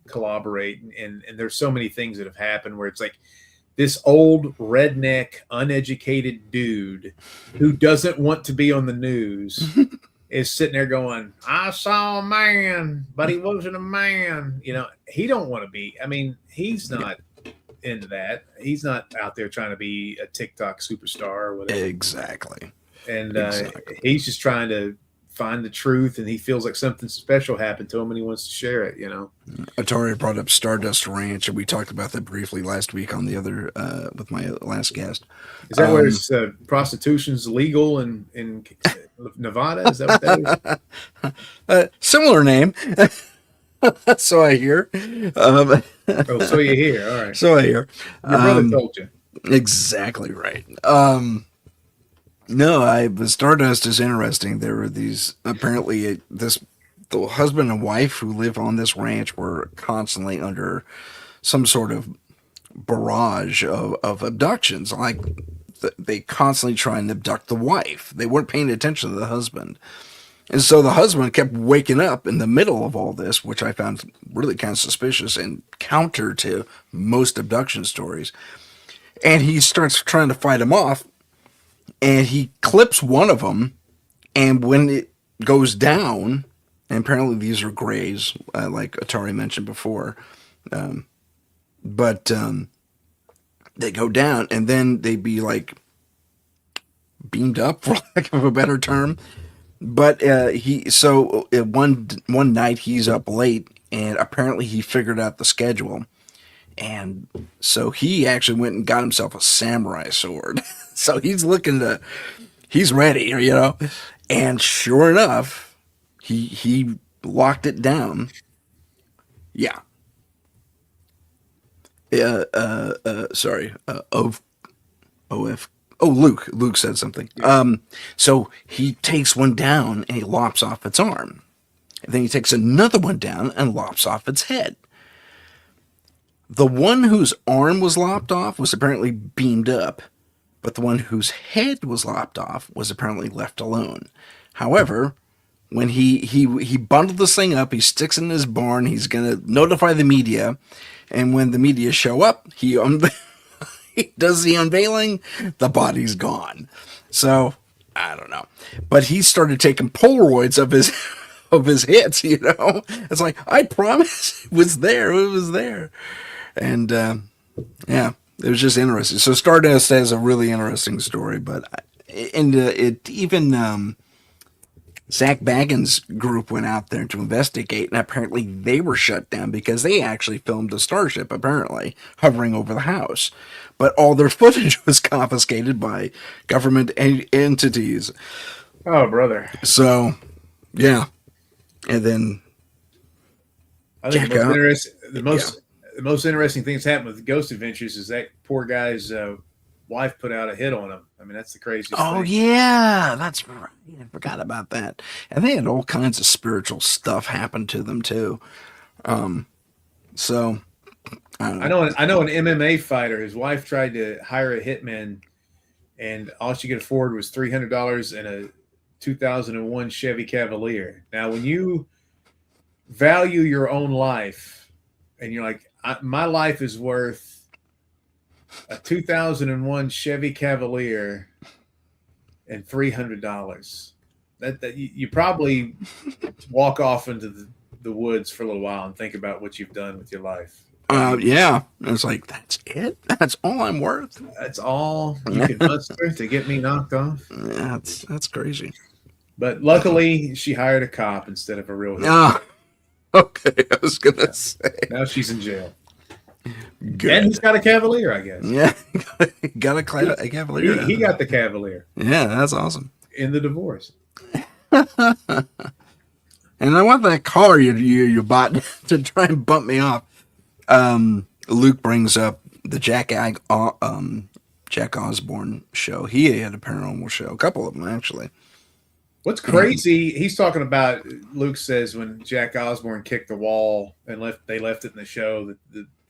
collaborate. And there's so many things that have happened where it's like, this old redneck, uneducated dude who doesn't want to be on the news is sitting there going, I saw a man, but he wasn't a man. He don't want to be. I mean, he's not into that. He's not out there trying to be a TikTok superstar or whatever. Exactly. And he's just trying to find the truth, and he feels like something special happened to him and he wants to share it, you know. Atari brought up Stardust Ranch, and we talked about that briefly last week on the other with my last guest. Is that where it's, prostitution's legal in Nevada? Is that what that is? Similar name. So I hear. Oh, so you hear. All right. So I hear. Your brother told you. Exactly right. No, Stardust is interesting. There were these, apparently, the husband and wife who live on this ranch were constantly under some sort of barrage of abductions. Like, they constantly try and abduct the wife. They weren't paying attention to the husband. And so the husband kept waking up in the middle of all this, which I found really kind of suspicious and counter to most abduction stories. And he starts trying to fight him off, and he clips one of them, and when it goes down, and apparently these are grays, like Atari mentioned before, but they go down, and then they be like beamed up, for lack of a better term. But one night he's up late, and apparently he figured out the schedule. And so he actually went and got himself a samurai sword. So he's ready, you know. And sure enough, he locked it down. Yeah. Luke said something. Yeah. So he takes one down and he lops off its arm. And then he takes another one down and lops off its head. The one whose arm was lopped off was apparently beamed up, but the one whose head was lopped off was apparently left alone. However, when he bundled this thing up, he sticks it in his barn, he's going to notify the media, and when the media show up, he does the unveiling, the body's gone. So, I don't know. But he started taking Polaroids of his hits, you know? It's like, I promise it was there. It was there. And, yeah, it was just interesting. So Stardust has a really interesting story, but Zach Bagans' group went out there to investigate, and apparently they were shut down because they actually filmed a starship, apparently, hovering over the house. But all their footage was confiscated by government entities. Oh, brother. So, yeah. And then I think the most interesting thing that's happened with Ghost Adventures is that poor guy's wife put out a hit on him. I mean, that's the craziest thing. Oh, yeah, that's right. I forgot about that. And they had all kinds of spiritual stuff happen to them, too. So, I don't know. I know an MMA fighter. His wife tried to hire a hitman, and all she could afford was $300 and a 2001 Chevy Cavalier. Now, when you value your own life, and you're like, my life is worth a 2001 Chevy Cavalier and $300. That you probably walk off into the woods for a little while and think about what you've done with your life. Yeah. It's like, that's it? That's all I'm worth? That's all you can muster to get me knocked off? Yeah, that's crazy. But luckily, she hired a cop instead of a real hitman. Oh, okay. I was going to say. Now she's in jail. Good. And he's got a Cavalier, I guess. Yeah, got a Cavalier. He got the Cavalier. Yeah, that's awesome. In the divorce. And I want that car you bought to try and bump me off. Luke brings up the Jack Osborne show. He had a paranormal show, a couple of them actually. What's crazy? He's talking about. Luke says when Jack Osborne kicked the wall and they left it in the show that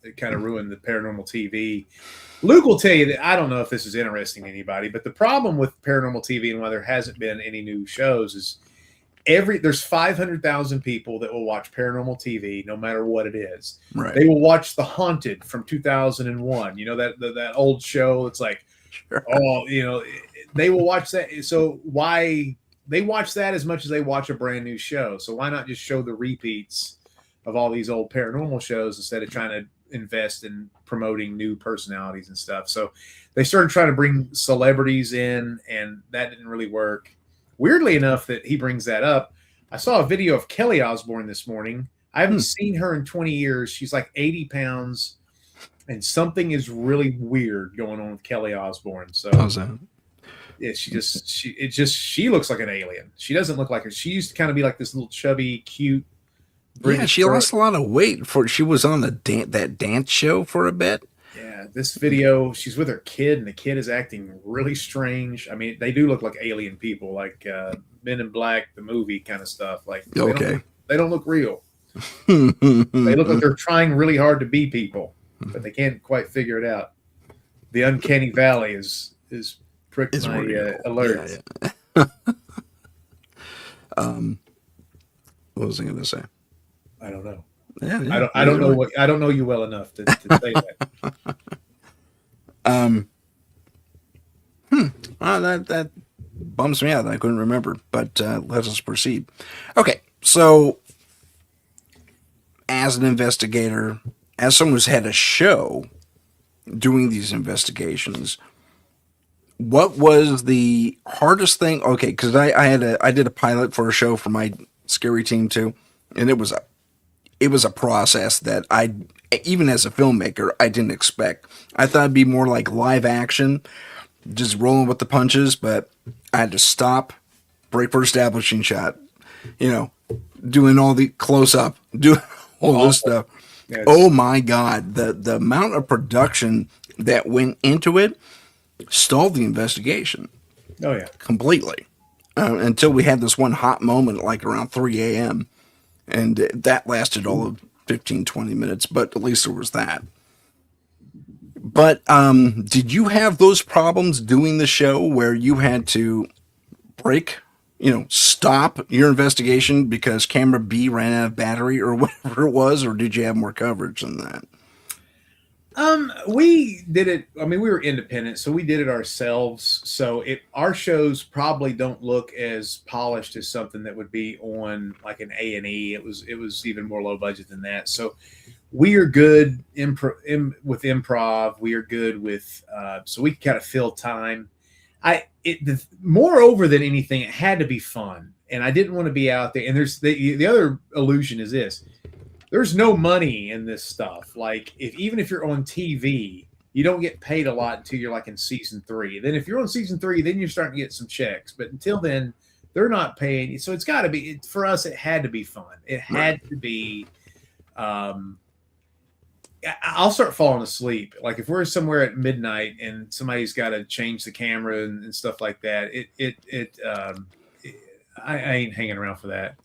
it kind of ruined the paranormal TV. Luke will tell you that I don't know if this is interesting to anybody, but the problem with paranormal TV and why there hasn't been any new shows is there's 500,000 people that will watch paranormal TV no matter what it is. Right. They will watch The Haunted from 2001. You know that old show. It's like, sure. Oh, you know, they will watch that. So why they watch that as much as they watch a brand new show? So why not just show the repeats of all these old paranormal shows instead of trying to invest in promoting new personalities and stuff? So they started trying to bring celebrities in, and that didn't really work. weirdly enough that he brings that up, I saw a video of Kelly Osbourne this morning. I haven't seen her in 20 years. She's like 80 pounds, and something is really weird going on with Kelly Osbourne. So how's that? Yeah, she looks like an alien. She doesn't look like her. She used to kind of be like this little chubby, cute British Yeah, she lost a lot of weight she was on that dance show for a bit. Yeah, this video, she's with her kid, and the kid is acting really strange. I mean, they do look like alien people, like Men in Black, the movie kind of stuff. Like, they don't look real. They look like they're trying really hard to be people, but they can't quite figure it out. The uncanny valley is pricked my alert. Yeah. What was I going to say? I don't know. Yeah, I don't know I don't know you well enough to say that. That bums me out. I couldn't remember, but let us proceed. Okay, so as an investigator, as someone who's had a show doing these investigations, what was the hardest thing? Okay, because I did a pilot for a show for my scary team too, and it was a process that even as a filmmaker, I didn't expect. I thought it'd be more like live action, just rolling with the punches, but I had to stop, break for establishing shot, doing all the close up, doing all this stuff. Yes. Oh my God, the amount of production that went into it stalled the investigation. Oh yeah, completely. Until we had this one hot moment, like around 3 a.m. And that lasted all of 15, 20 minutes, but at least there was that. But did you have those problems doing the show where you had to stop your investigation because camera B ran out of battery or whatever it was, or did you have more coverage than that? We did it. I mean, we were independent, so we did it ourselves. So our shows probably don't look as polished as something that would be on like an A&E. It was even more low budget than that. So we are good with improv. We are good with so we can kind of fill time. Moreover than anything, it had to be fun, and I didn't want to be out there. And there's the other illusion is this. There's no money in this stuff. Like even if you're on TV, you don't get paid a lot until you're like in season 3. Then if you're on season 3, then you're starting to get some checks. But until then, they're not paying you. So it's got to be for us. It had to be fun. It had to be. I'll start falling asleep. Like if we're somewhere at midnight and somebody's got to change the camera and stuff like that. I ain't hanging around for that.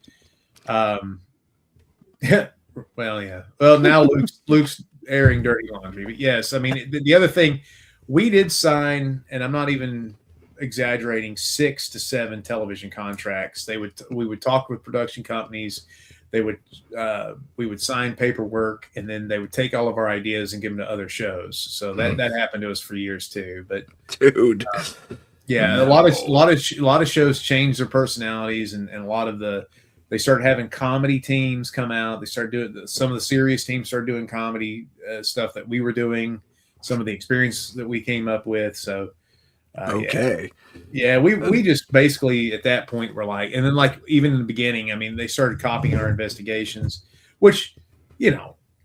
Yeah. Well, yeah. Well, now Luke's airing dirty laundry. But yes, I mean, the other thing, we did sign, and I'm not even exaggerating, 6 to 7 television contracts. We would talk with production companies. We would sign paperwork, and then they would take all of our ideas and give them to other shows. So that happened to us for years too. But dude, yeah, no. a lot of shows changed their personalities, and a lot of they started having comedy teams come out. They started doing some of the serious teams started doing comedy stuff that we were doing. Some of the experience that we came up with. So, okay, yeah, we just basically at that point were like, and then like even in the beginning, I mean, they started copying our investigations, which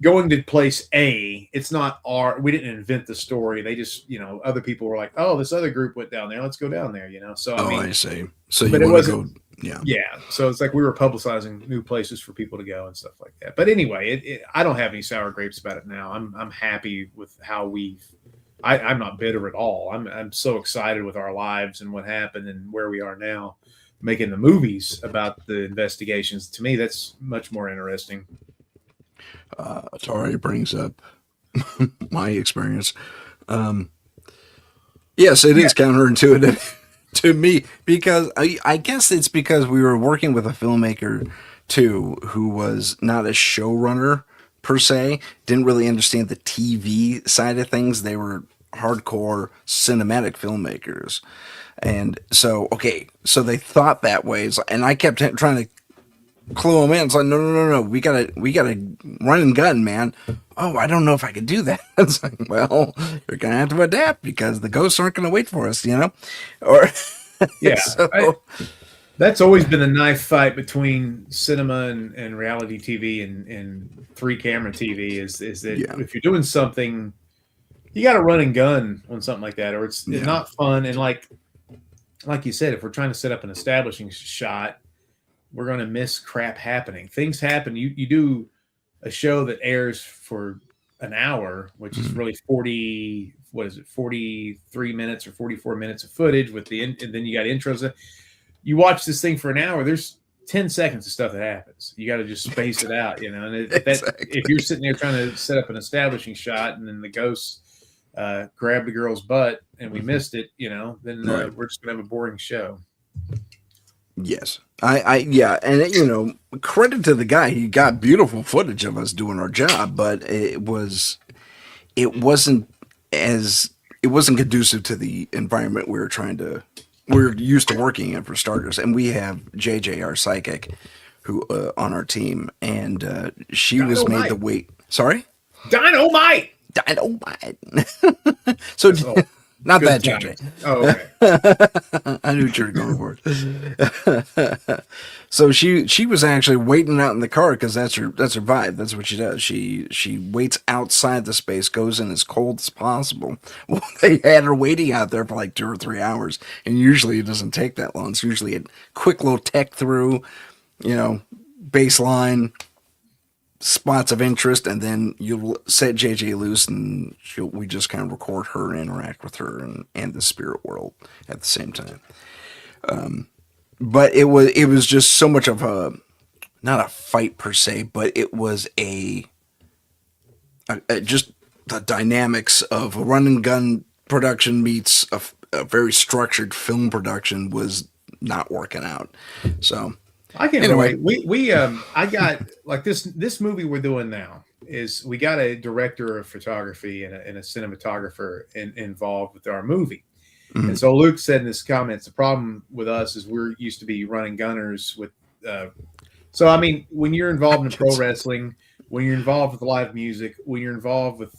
going to place A, it's not we didn't invent the story. They just other people were like, oh, this other group went down there, let's go down there. So I see. So but you want to go. Yeah. So it's like we were publicizing new places for people to go and stuff like that. But anyway, I don't have any sour grapes about it now. I'm happy with how I'm not bitter at all. I'm so excited with our lives and what happened and where we are now, making the movies about the investigations. To me, that's much more interesting. Atari brings up my experience. Yes, it is counterintuitive to me, because I guess it's because we were working with a filmmaker too who was not a showrunner per se, didn't really understand the TV side of things. They were hardcore cinematic filmmakers, and so they thought that way. And I kept trying to clue them in. It's like, no, we gotta run and gun, man. Oh, I don't know if I could do that. It's like, well, you're gonna have to adapt because the ghosts aren't gonna wait for us, Or yeah. That's always been a knife fight between cinema and reality TV and three camera TV is that if you're doing something, you got to run and gun on something like that, or it's not fun. And like you said, if we're trying to set up an establishing shot, we're going to miss crap happening. Things happen. You do a show that airs for an hour, which is really 43 minutes or 44 minutes of footage with and then you got intros. You watch this thing for an hour, there's 10 seconds of stuff that happens. You got to just space it out, you know. And if you're sitting there trying to set up an establishing shot and then the ghosts grab the girl's butt and we missed it, you know, then we're just going to have a boring show. Yes. And you know, credit to the guy. He got beautiful footage of us doing our job, but it wasn't conducive to the environment we're used to working in, for starters. And we have JJ, our psychic, who on our team, and she was made to wait. Sorry? Dynamite. So not that JJ. Oh, okay. I knew what you were going for. So she was actually waiting out in the car because that's her vibe. That's what she does. She waits outside the space, goes in as cold as possible. Well, they had her waiting out there for like 2 or 3 hours, and usually it doesn't take that long. It's usually a quick little tech through, you know, baseline, spots of interest, and then you'll set JJ loose, and we just kind of record her and interact with her and the spirit world at the same time. But it was just so much of not a fight per se, but it was just the dynamics of a run and gun production meets a very structured film production was not working out. So I can't wait. I got like this movie we're doing now is we got a director of photography and a cinematographer involved with our movie. Mm-hmm. And so Luke said in his comments, the problem with us is we're used to be running gunners with. So, I mean, when you're involved in pro wrestling, when you're involved with live music, when you're involved with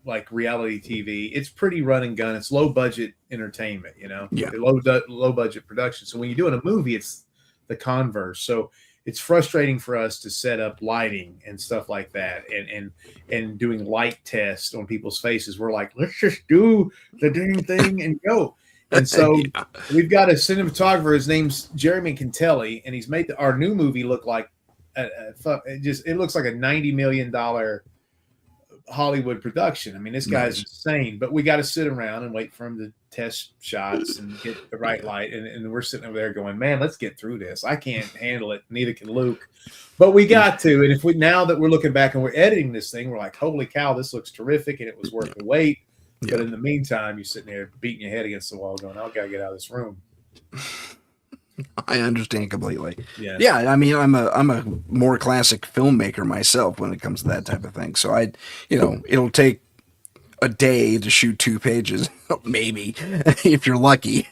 like reality TV, it's pretty run and gun. It's low budget entertainment, you know, low budget production. So when you're doing a movie, it's the converse. So it's frustrating for us to set up lighting and stuff like that and doing light tests on people's faces. We're like, let's just do the dang thing and go. And so we've got a cinematographer. His name's Jeremy Cantelli, and he's made our new movie look like it looks like a $90 million Hollywood production. I mean, this guy's insane, but we got to sit around and wait for him to test shots and get the right light. And we're sitting over there going, man, let's get through this. I can't handle it. Neither can Luke, but we got to. And now that we're looking back and we're editing this thing, we're like, holy cow, this looks terrific. And it was worth the wait. But in the meantime, you're sitting there beating your head against the wall going, I got to get out of this room. I understand completely. Yeah. Yeah. I mean, I'm a more classic filmmaker myself when it comes to that type of thing. So it'll take a day to shoot 2 pages, maybe, if you're lucky.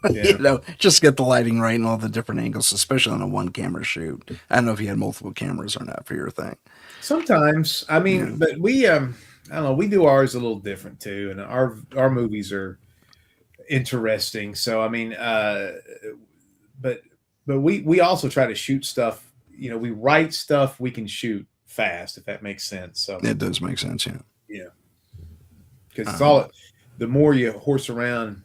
Yeah. Just get the lighting right and all the different angles, especially on a 1-camera shoot. I don't know if you had multiple cameras or not for your thing. Sometimes, I mean, but we, I don't know, we do ours a little different too. And our movies are interesting. So, I mean, but we also try to shoot stuff, you know, we write stuff we can shoot fast, if that makes sense. So it does make sense. Yeah. Yeah. Because it's the more you horse around,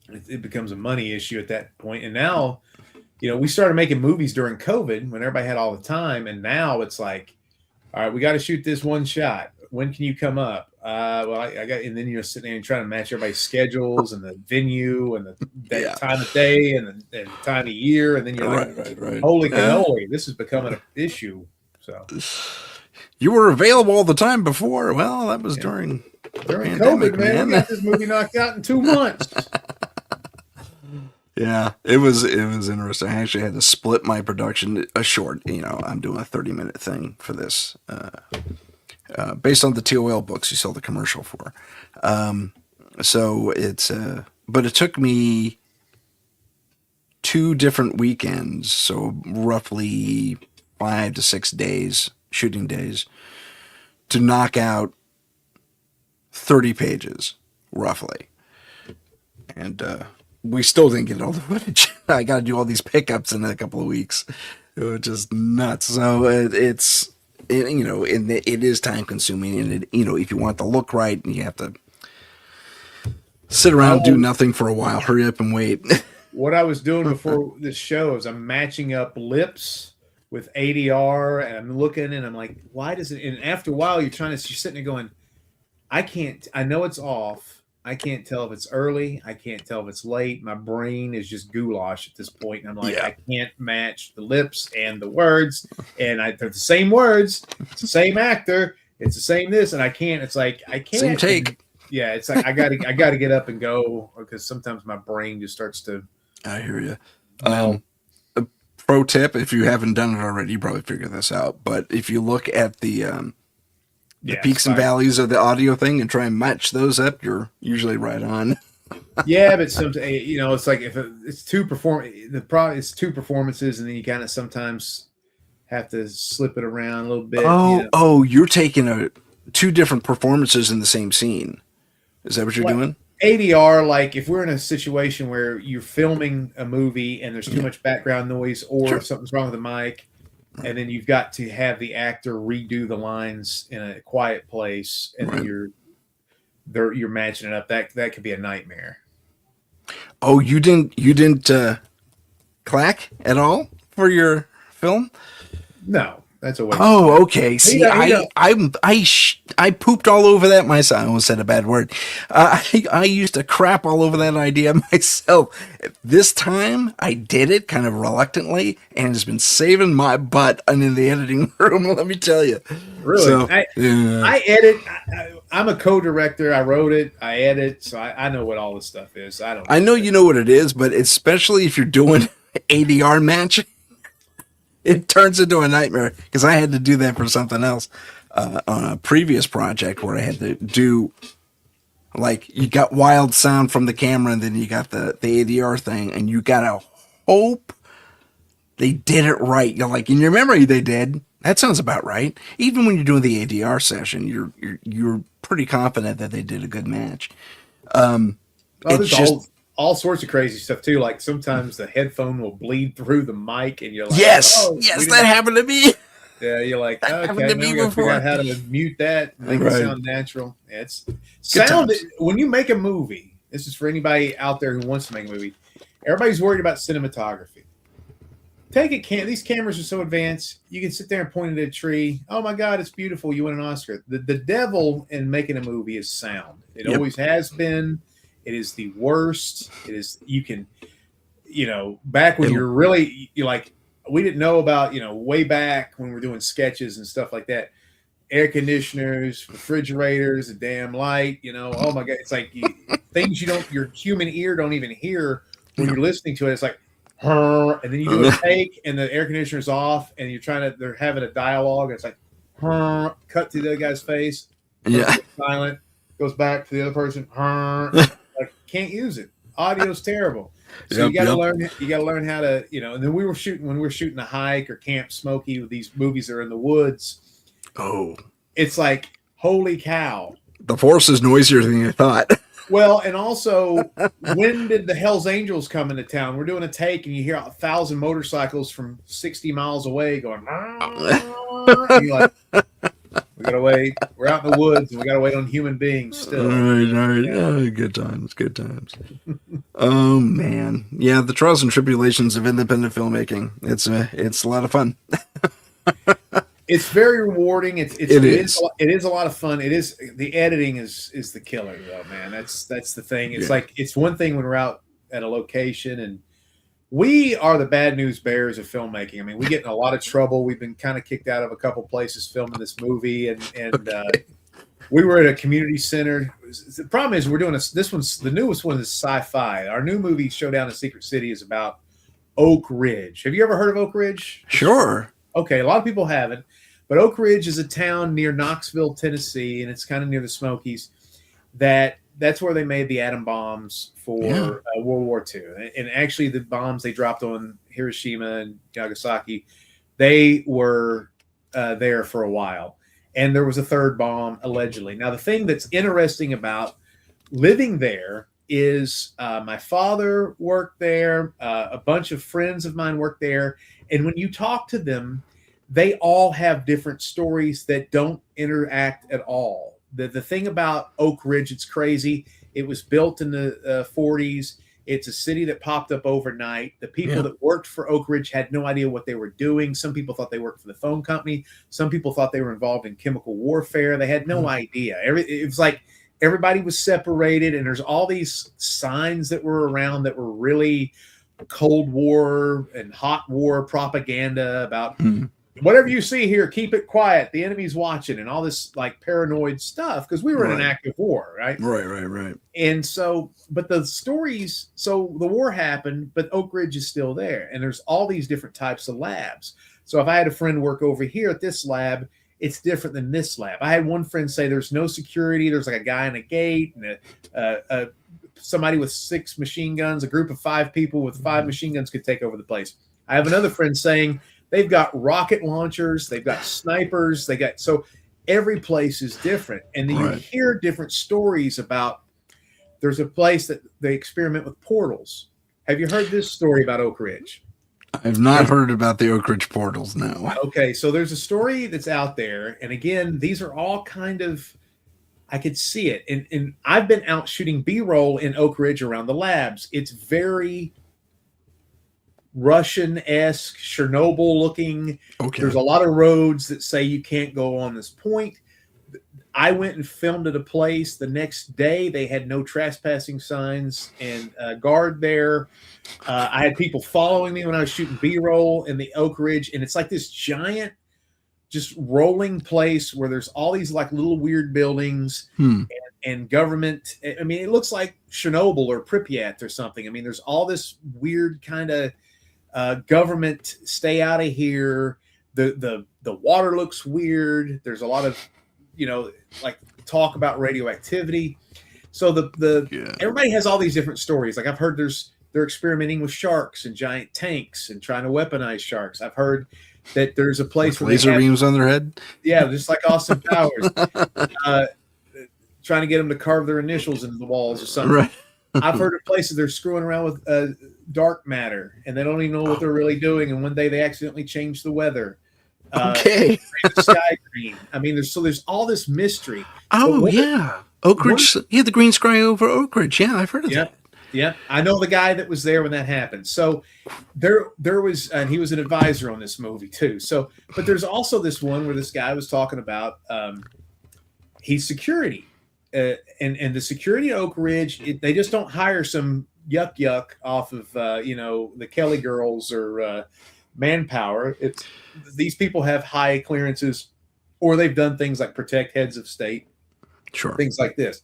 it becomes a money issue at that point. And now, you know, we started making movies during COVID when everybody had all the time. And now it's like, all right, we got to shoot this one shot. When can you come up? Well, I got, and then you're sitting there and trying to match everybody's schedules and the venue and the time of day and the time of year. And then you're like, holy cannoli, this is becoming an issue. So you were available all the time before. Well, that was during COVID, man. We got this movie knocked out in 2 months. Yeah, it was interesting. I actually had to split my production, a short, you know, I'm doing a 30-minute thing for this, based on the TOL books you saw the commercial for. So it's, but it took me 2 different weekends, so roughly 5 to 6 days, shooting days, to knock out 30 pages, roughly. And we still didn't get all the footage. I got to do all these pickups in a couple of weeks. It was just nuts. So it is time consuming, and if you want the look right, you have to sit around and do nothing for a while. Hurry up and wait. What I was doing before this show is I'm matching up lips with ADR, and I'm looking and I'm like, why does it? And after a while, you're sitting there going, I know it's off. I can't tell if it's early. I can't tell if it's late. My brain is just goulash at this point. And I'm like, I can't match the lips and the words. And they're the same words. It's the same actor. It's the same this. And I can't. It's like, I can't. Same take. Yeah. It's like, I gotta get up and go, because sometimes my brain just starts to. I hear you. A pro tip, if you haven't done it already, you probably figured this out. But if you look at the peaks and valleys of the audio thing and try and match those up, you're usually right on. Yeah, but sometimes it's like if it's two performances, and then you kind of sometimes have to slip it around a little bit. You're taking two different performances in the same scene. Is that what you're doing? ADR, like if we're in a situation where you're filming a movie and there's too much background noise, or something's wrong with the mic, and then you've got to have the actor redo the lines in a quiet place, and then you're matching it up. That could be a nightmare. Oh, you didn't clack at all for your film? No, that's a waste. Oh, okay. See, I pooped all over that myself. I almost said a bad word. I used to crap all over that idea myself. This time, I did it kind of reluctantly, and it's been saving my butt in the editing room. Let me tell you. Really, so, I edit. I'm a co-director. I wrote it. I edit, so I know what all this stuff is. I know you know what it is, but especially if you're doing ADR matching, it turns into a nightmare, because I had to do that for something else on a previous project where I had to do, like, you got wild sound from the camera, and then you got the ADR thing, and you gotta hope they did it right. You're like, in your memory they did. That sounds about right. Even when you're doing the ADR session, you're pretty confident that they did a good match. It's just all sorts of crazy stuff too. Like sometimes the headphone will bleed through the mic, and you're like, yes, that happened to me. Yeah, you're like, okay, now we got to figure out how to mute that and make it sound natural. Yeah, it's sound. When you make a movie, this is for anybody out there who wants to make a movie. Everybody's worried about cinematography. These cameras are so advanced. You can sit there and point at a tree. Oh my God, it's beautiful. You win an Oscar. The devil in making a movie is sound. It always has been. It is the worst. It is, back when you're like, we didn't know about, way back when we're doing sketches and stuff like that, air conditioners, refrigerators, a damn light, oh my God. It's like things your human ear don't even hear when you're listening to it. It's like, and then you do a take and the air conditioner's off, and they're having a dialogue. And it's like, cut to the other guy's face. Yeah. Silent, goes back to the other person. Like, can't use it. Audio's terrible. So you got to learn. You got to learn how to, And then when we were shooting a hike or Camp Smokey with these movies that are in the woods. Oh, it's like, holy cow! The force is noisier than you thought. Well, and also, when did the Hells Angels come into town? We're doing a take, and you hear 1,000 motorcycles from 60 miles away going. And you're like, we gotta wait. We're out in the woods, and we gotta wait on human beings still. All right. Yeah. Oh, good times. Oh man, yeah. The trials and tribulations of independent filmmaking. It's a lot of fun. It's very rewarding. It is a lot of fun. It is, the editing is the killer though, man. That's the thing. It's like, it's one thing when we're out at a location, and we are the bad news bearers of filmmaking. I mean, we get in a lot of trouble. We've been kind of kicked out of a couple places filming this movie, and we were at a community center. The problem is we're doing the newest one is sci-fi. Our new movie, Showdown in Secret City, is about Oak Ridge. Have you ever heard of Oak Ridge? Sure. Okay, a lot of people haven't. But Oak Ridge is a town near Knoxville, Tennessee, and it's kind of near the Smokies. That's where they made the atom bombs for World War II. And actually, the bombs they dropped on Hiroshima and Nagasaki, they were there for a while. And there was a third bomb, allegedly. Now, the thing that's interesting about living there is my father worked there. A bunch of friends of mine worked there. And when you talk to them, they all have different stories that don't interact at all. The thing about Oak Ridge, it's crazy. It was built in the 40s. It's a city that popped up overnight. The people that worked for Oak Ridge had no idea what they were doing. Some people thought they worked for the phone company. Some people thought they were involved in chemical warfare. They had no idea. It was like everybody was separated, and there's all these signs that were around that were really Cold War and hot war propaganda about whatever you see here, keep it quiet. The enemy's watching, and all this like paranoid stuff because we were in an active war, right? Right. And so, but the stories, so the war happened, but Oak Ridge is still there, and there's all these different types of labs. So if I had a friend work over here at this lab, it's different than this lab. I had one friend say there's no security. There's like a guy in a gate and somebody with 6 machine guns. A group of 5 people with 5 machine guns could take over the place. I have another friend saying they've got rocket launchers, they've got snipers, so every place is different. And then you hear different stories about, there's a place that they experiment with portals. Have you heard this story about Oak Ridge? I've not heard about the Oak Ridge portals, no. Okay, so there's a story that's out there. And again, these are all kind of, I could see it. And I've been out shooting B-roll in Oak Ridge around the labs. It's very Russian-esque, Chernobyl-looking. Okay. There's a lot of roads that say you can't go on this point. I went and filmed at a place. The next day, they had no trespassing signs and a guard there. I had people following me when I was shooting B-roll in the Oak Ridge, and it's like this giant, just rolling place where there's all these like little weird buildings and government. I mean, it looks like Chernobyl or Pripyat or something. I mean, there's all this weird kind of government, stay out of here. The water looks weird. There's a lot of, like talk about radioactivity. So everybody has all these different stories. Like I've heard they're experimenting with sharks and giant tanks and trying to weaponize sharks. I've heard that there's a place where laser beams on their head. Yeah, just like Austin Powers, trying to get them to carve their initials into the walls or something. Right. I've heard of places they're screwing around with dark matter, and they don't even know what they're really doing. And one day they accidentally change the weather. The sky green. I mean, there's all this mystery. Oh yeah, Oak Ridge. The green sky over Oak Ridge. Yeah, I've heard of that. Yeah, I know the guy that was there when that happened. So there was, and he was an advisor on this movie too. So, but there's also this one where this guy was talking about he's security, and the security at Oak Ridge. They just don't hire some yuck off of the Kelly girls or manpower. It's these people have high clearances, or they've done things like protect heads of state, things like this.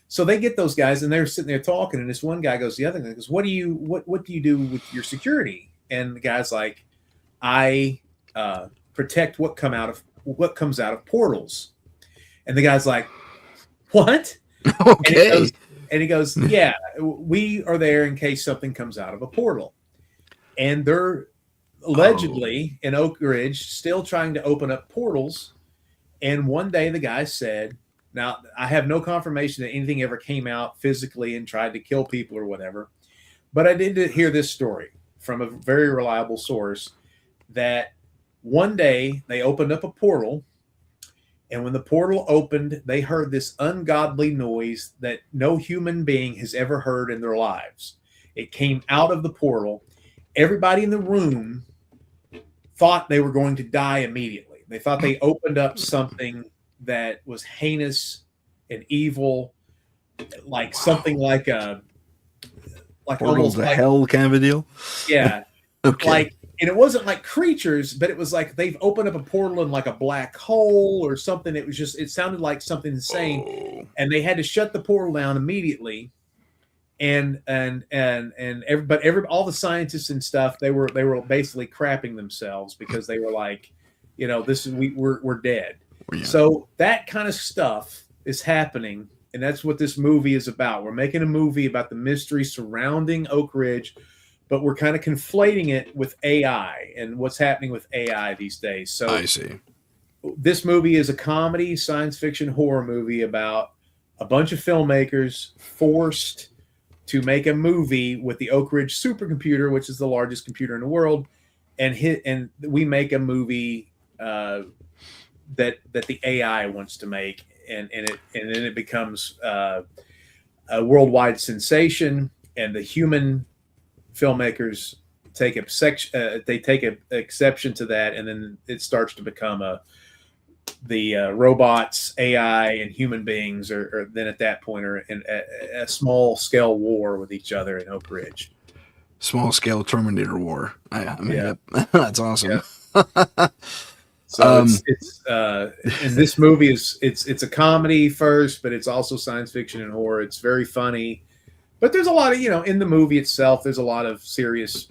So they get those guys, and they're sitting there talking, and this one guy goes, the other guy goes, what do you do with your security? And the guy's like, I protect what comes out of portals. And the guy's like, what? Okay. And he goes, yeah, we are there in case something comes out of a portal. And they're allegedly in Oak Ridge still trying to open up portals. And one day the guy said, now, I have no confirmation that anything ever came out physically and tried to kill people or whatever, but I did hear this story from a very reliable source that one day they opened up a portal, and when the portal opened, they heard this ungodly noise that no human being has ever heard in their lives. It came out of the portal. Everybody in the room thought they were going to die immediately. They thought they opened up something that was heinous and evil, like something like almost to hell kind of a deal. Yeah. Okay. And it wasn't like creatures, but it was like they've opened up a portal in like a black hole or something. It sounded like something insane. And they had to shut the portal down immediately. And all the scientists and stuff, they were basically crapping themselves because they were like, we're dead. Yeah. So that kind of stuff is happening, and that's what this movie is about. We're making a movie about the mystery surrounding Oak Ridge, but we're kind of conflating it with AI and what's happening with AI these days. So I see. This movie is a comedy, science fiction, horror movie about a bunch of filmmakers forced to make a movie with the Oak Ridge supercomputer, which is the largest computer in the world, and we make a movie that the AI wants to make, and then it becomes a worldwide sensation, and the human filmmakers take exception to that, and then it starts to become the robots, AI, and human beings are then at that point are in a small scale war with each other in Oak Ridge. Small scale Terminator war. I mean, that's awesome. Yeah. So it's and this movie it's a comedy first, but it's also science fiction and horror. It's very funny, but there's a lot of, in the movie itself, there's a lot of serious,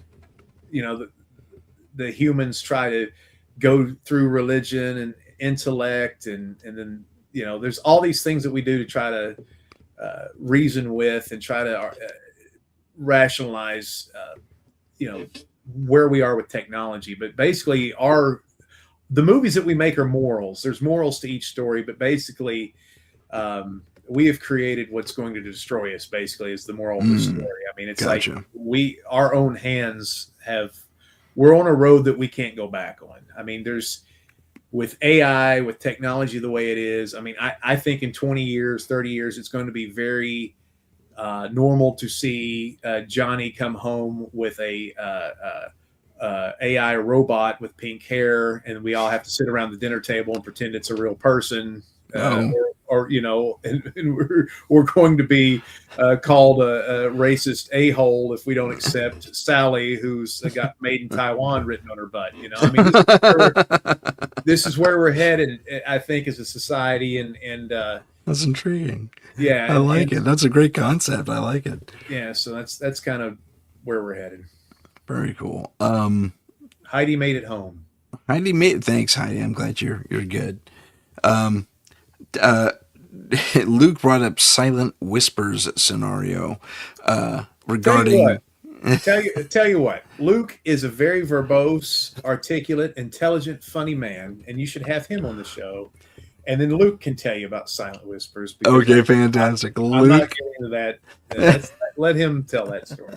the humans try to go through religion and intellect, and then there's all these things that we do to try to reason with and try to rationalize where we are with technology. But basically the movies that we make are morals. There's morals to each story, but basically we have created what's going to destroy us, basically, is the moral of the story. I mean, it's gotcha. Like our own hands we're on a road that we can't go back on. I mean, with AI, with technology the way it is, I mean, I think in 20 years, 30 years, it's going to be very normal to see Johnny come home with a AI robot with pink hair, and we all have to sit around the dinner table and pretend it's a real person. Or and we're going to be called a racist a-hole if we don't accept Sally, who's got "Made in Taiwan" written on her butt. I mean, this is where we're headed, I think, as a society, and that's intriguing. Yeah, I like it. That's a great concept. I like it. Yeah, so that's kind of where we're headed. Very cool. Heidi made it home. Thanks, Heidi. I'm glad you're good. Luke brought up Silent Whispers scenario regarding. Tell you what, Luke is a very verbose, articulate, intelligent, funny man, and you should have him on the show. And then Luke can tell you about Silent Whispers. Okay, fantastic. I'm not getting into that. Let him tell that story.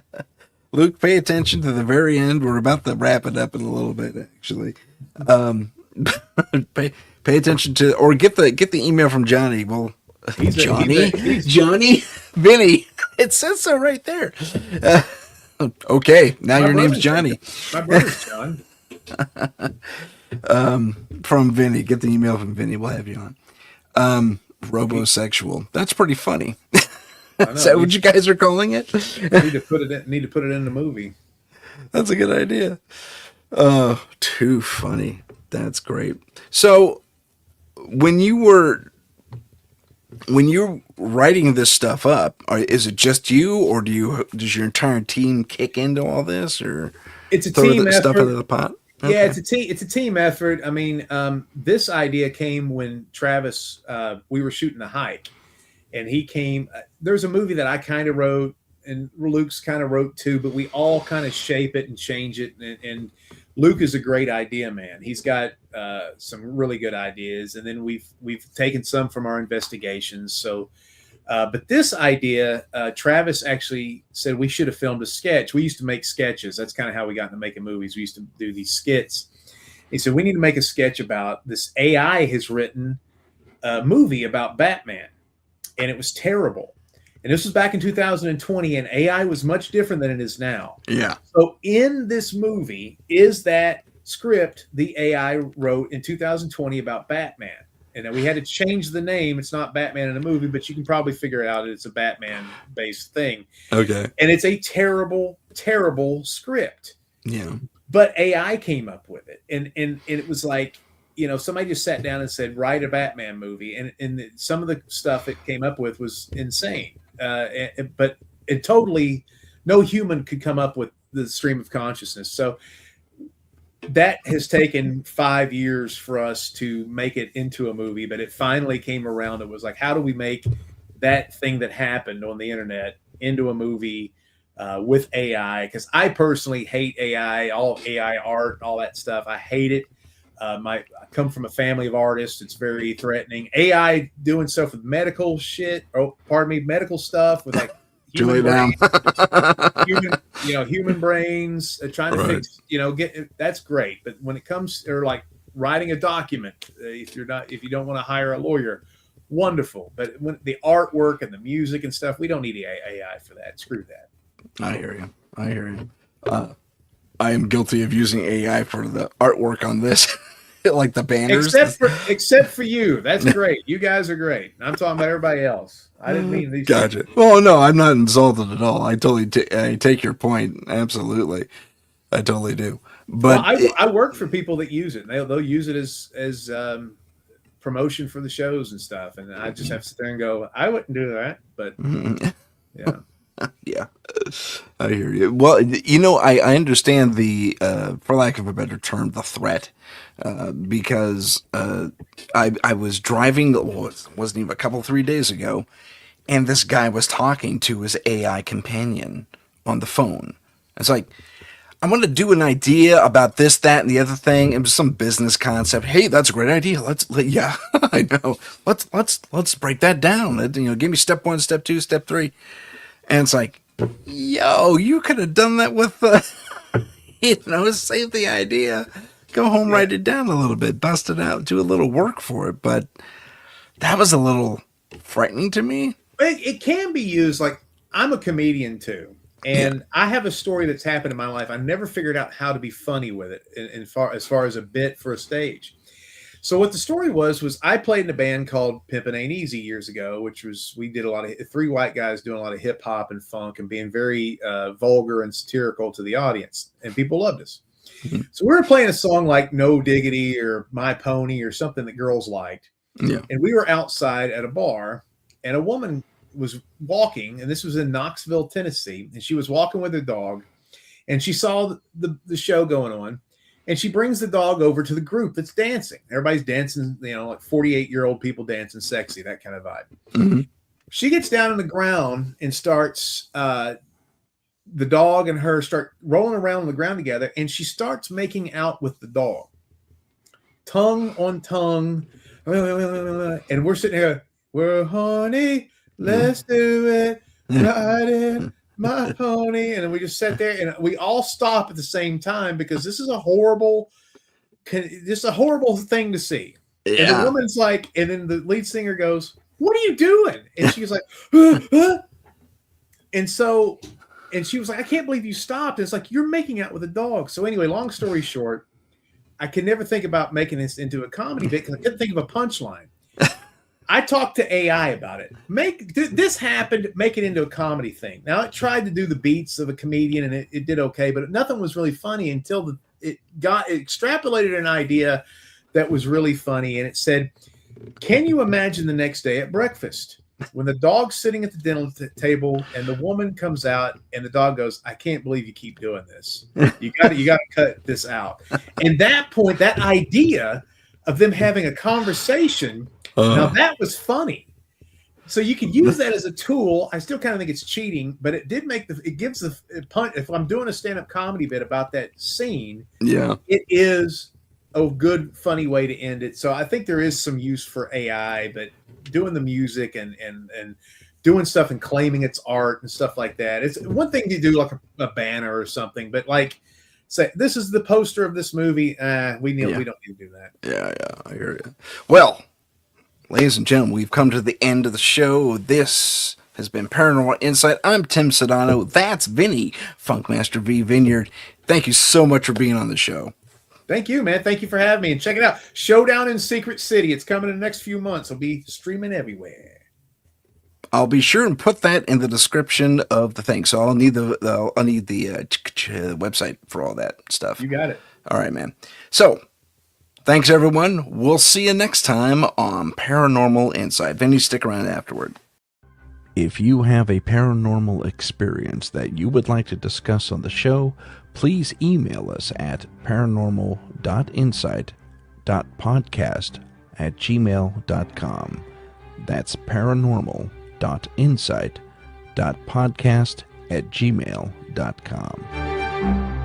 Luke, pay attention to the very end. We're about to wrap it up in a little bit, actually. Pay attention to, or get the email from Johnny. Well, Johnny, Vinnie. It says so right there. Okay, now your name's Johnny. My brother's John. From Vinnie. Get the email from Vinnie. We'll have you on. Robosexual. That's pretty funny. Is that what you guys are calling it? Need to put it in the movie. That's a good idea. Oh, too funny. That's great. So when you're writing this stuff up, is it just you, or does your entire team kick into all this, or it's a team effort? Stuff into the pot? Okay. Yeah, it's a team effort. I mean, this idea came when Travis, we were shooting The Hike, and he came. There's a movie that I kind of wrote, and Luke's kind of wrote too, but we all kind of shape it and change it. And Luke is a great idea man. He's got some really good ideas, and then we've taken some from our investigations. So, but this idea, Travis actually said we should have filmed a sketch. We used to make sketches. That's kind of how we got into making movies. We used to do these skits. He said we need to make a sketch about this. AI has written a movie about Batman, and it was terrible. And this was back in 2020, and AI was much different than it is now. Yeah. So in this movie is that script the AI wrote in 2020 about Batman. And then we had to change the name. It's not Batman in the movie, but you can probably figure it out. It's a Batman-based thing. Okay. And it's a terrible, terrible script. Yeah. But AI came up with it. And it was like, somebody just sat down and said, write a Batman movie. And some of the stuff it came up with was insane. But it totally, no human could come up with the stream of consciousness. So that has taken 5 years for us to make it into a movie, but it finally came around. It was like, how do we make that thing that happened on the internet into a movie with AI? Because I personally hate AI, all AI art, all that stuff. I hate it. I come from a family of artists. It's very threatening. AI doing stuff with medical shit, medical stuff with like Julie down. Human brains trying to fix, that's great. But when it comes or like writing a document, if you don't want to hire a lawyer, wonderful. But when the artwork and the music and stuff, we don't need AI for that. Screw that. I hear you. I am guilty of using AI for the artwork on this. Like the banners. Except for you. That's great. You guys are great. I'm talking about everybody else. I didn't mean these. Gotcha. Well, no, I'm not insulted at all. I totally I take your point. Absolutely. I totally do. But I work for people that use it. They'll use it as promotion for the shows and stuff. And I just have to sit there and go, I wouldn't do that. But yeah. Yeah, I hear you. Well, I understand the, for lack of a better term, the threat, because I was driving, wasn't even a couple, 3 days ago, and this guy was talking to his AI companion on the phone. It's like, I want to do an idea about this, that, and the other thing. It was some business concept. Hey, that's a great idea. Yeah, I know. Let's break that down. Give me step 1, step 2, step 3. And it's like, yo, you could have done that with, save the idea, go home, write it down a little bit, bust it out, do a little work for it. But that was a little frightening to me. It can be used. Like, I'm a comedian too. And I have a story that's happened in my life. I never figured out how to be funny with it as far as a bit for a stage. So what the story was I played in a band called Pimpin' Ain't Easy years ago, we did a lot of 3 white guys doing a lot of hip hop and funk and being very vulgar and satirical to the audience, and people loved us. Mm-hmm. So we were playing a song like No Diggity or My Pony or something that girls liked. Yeah. And we were outside at a bar, and a woman was walking, and this was in Knoxville, Tennessee, and she was walking with her dog, and she saw the show going on. And she brings the dog over to the group that's dancing. Everybody's dancing, like 48-year-old people dancing sexy, that kind of vibe. Mm-hmm. She gets down on the ground and starts, the dog and her start rolling around on the ground together. And she starts making out with the dog. Tongue on tongue. And we're sitting here, we're horny, let's do it, ride it. My pony. And we just sat there and we all stop at the same time because this is a horrible thing to see. Yeah. And the woman's like, and then the lead singer goes, what are you doing? And she was like, and she was like, I can't believe you stopped. And it's like, you're making out with a dog. So anyway, long story short, I could never think about making this into a comedy bit because I couldn't think of a punchline. I talked to AI about it. This happened, make it into a comedy thing. Now, it tried to do the beats of a comedian, and it did okay, but nothing was really funny until it extrapolated an idea that was really funny, and it said, can you imagine the next day at breakfast when the dog's sitting at the dinner table and the woman comes out and the dog goes, I can't believe you keep doing this. You got to cut this out. And that point, that idea of them having a conversation, now that was funny. So you can use that as a tool. I still kind of think it's cheating, but it did it gives the punch. If I'm doing a stand-up comedy bit about that scene, it is a good, funny way to end it. So I think there is some use for AI, but doing the music and doing stuff and claiming it's art and stuff like that. It's one thing to do like a banner or something, but like say, this is the poster of this movie. We don't need to do that. Yeah, I hear you. Well, ladies and gentlemen, we've come to the end of the show. This has been Paranormal Insight. I'm Tim Sedano. That's Vinnie, Funkmaster V, Vineyard. Thank you so much for being on the show. Thank you, man. Thank you for having me. And check it out. Showdown in Secret City. It's coming in the next few months. It'll be streaming everywhere. I'll be sure and put that in the description of the thing. So I'll need the website for all that stuff. You got it. All right, man. So thanks, everyone. We'll see you next time on Paranormal Insight. Vinny, stick around afterward. If you have a paranormal experience that you would like to discuss on the show, please email us at paranormal.insight.podcast@gmail.com. That's paranormal.insight.podcast@gmail.com.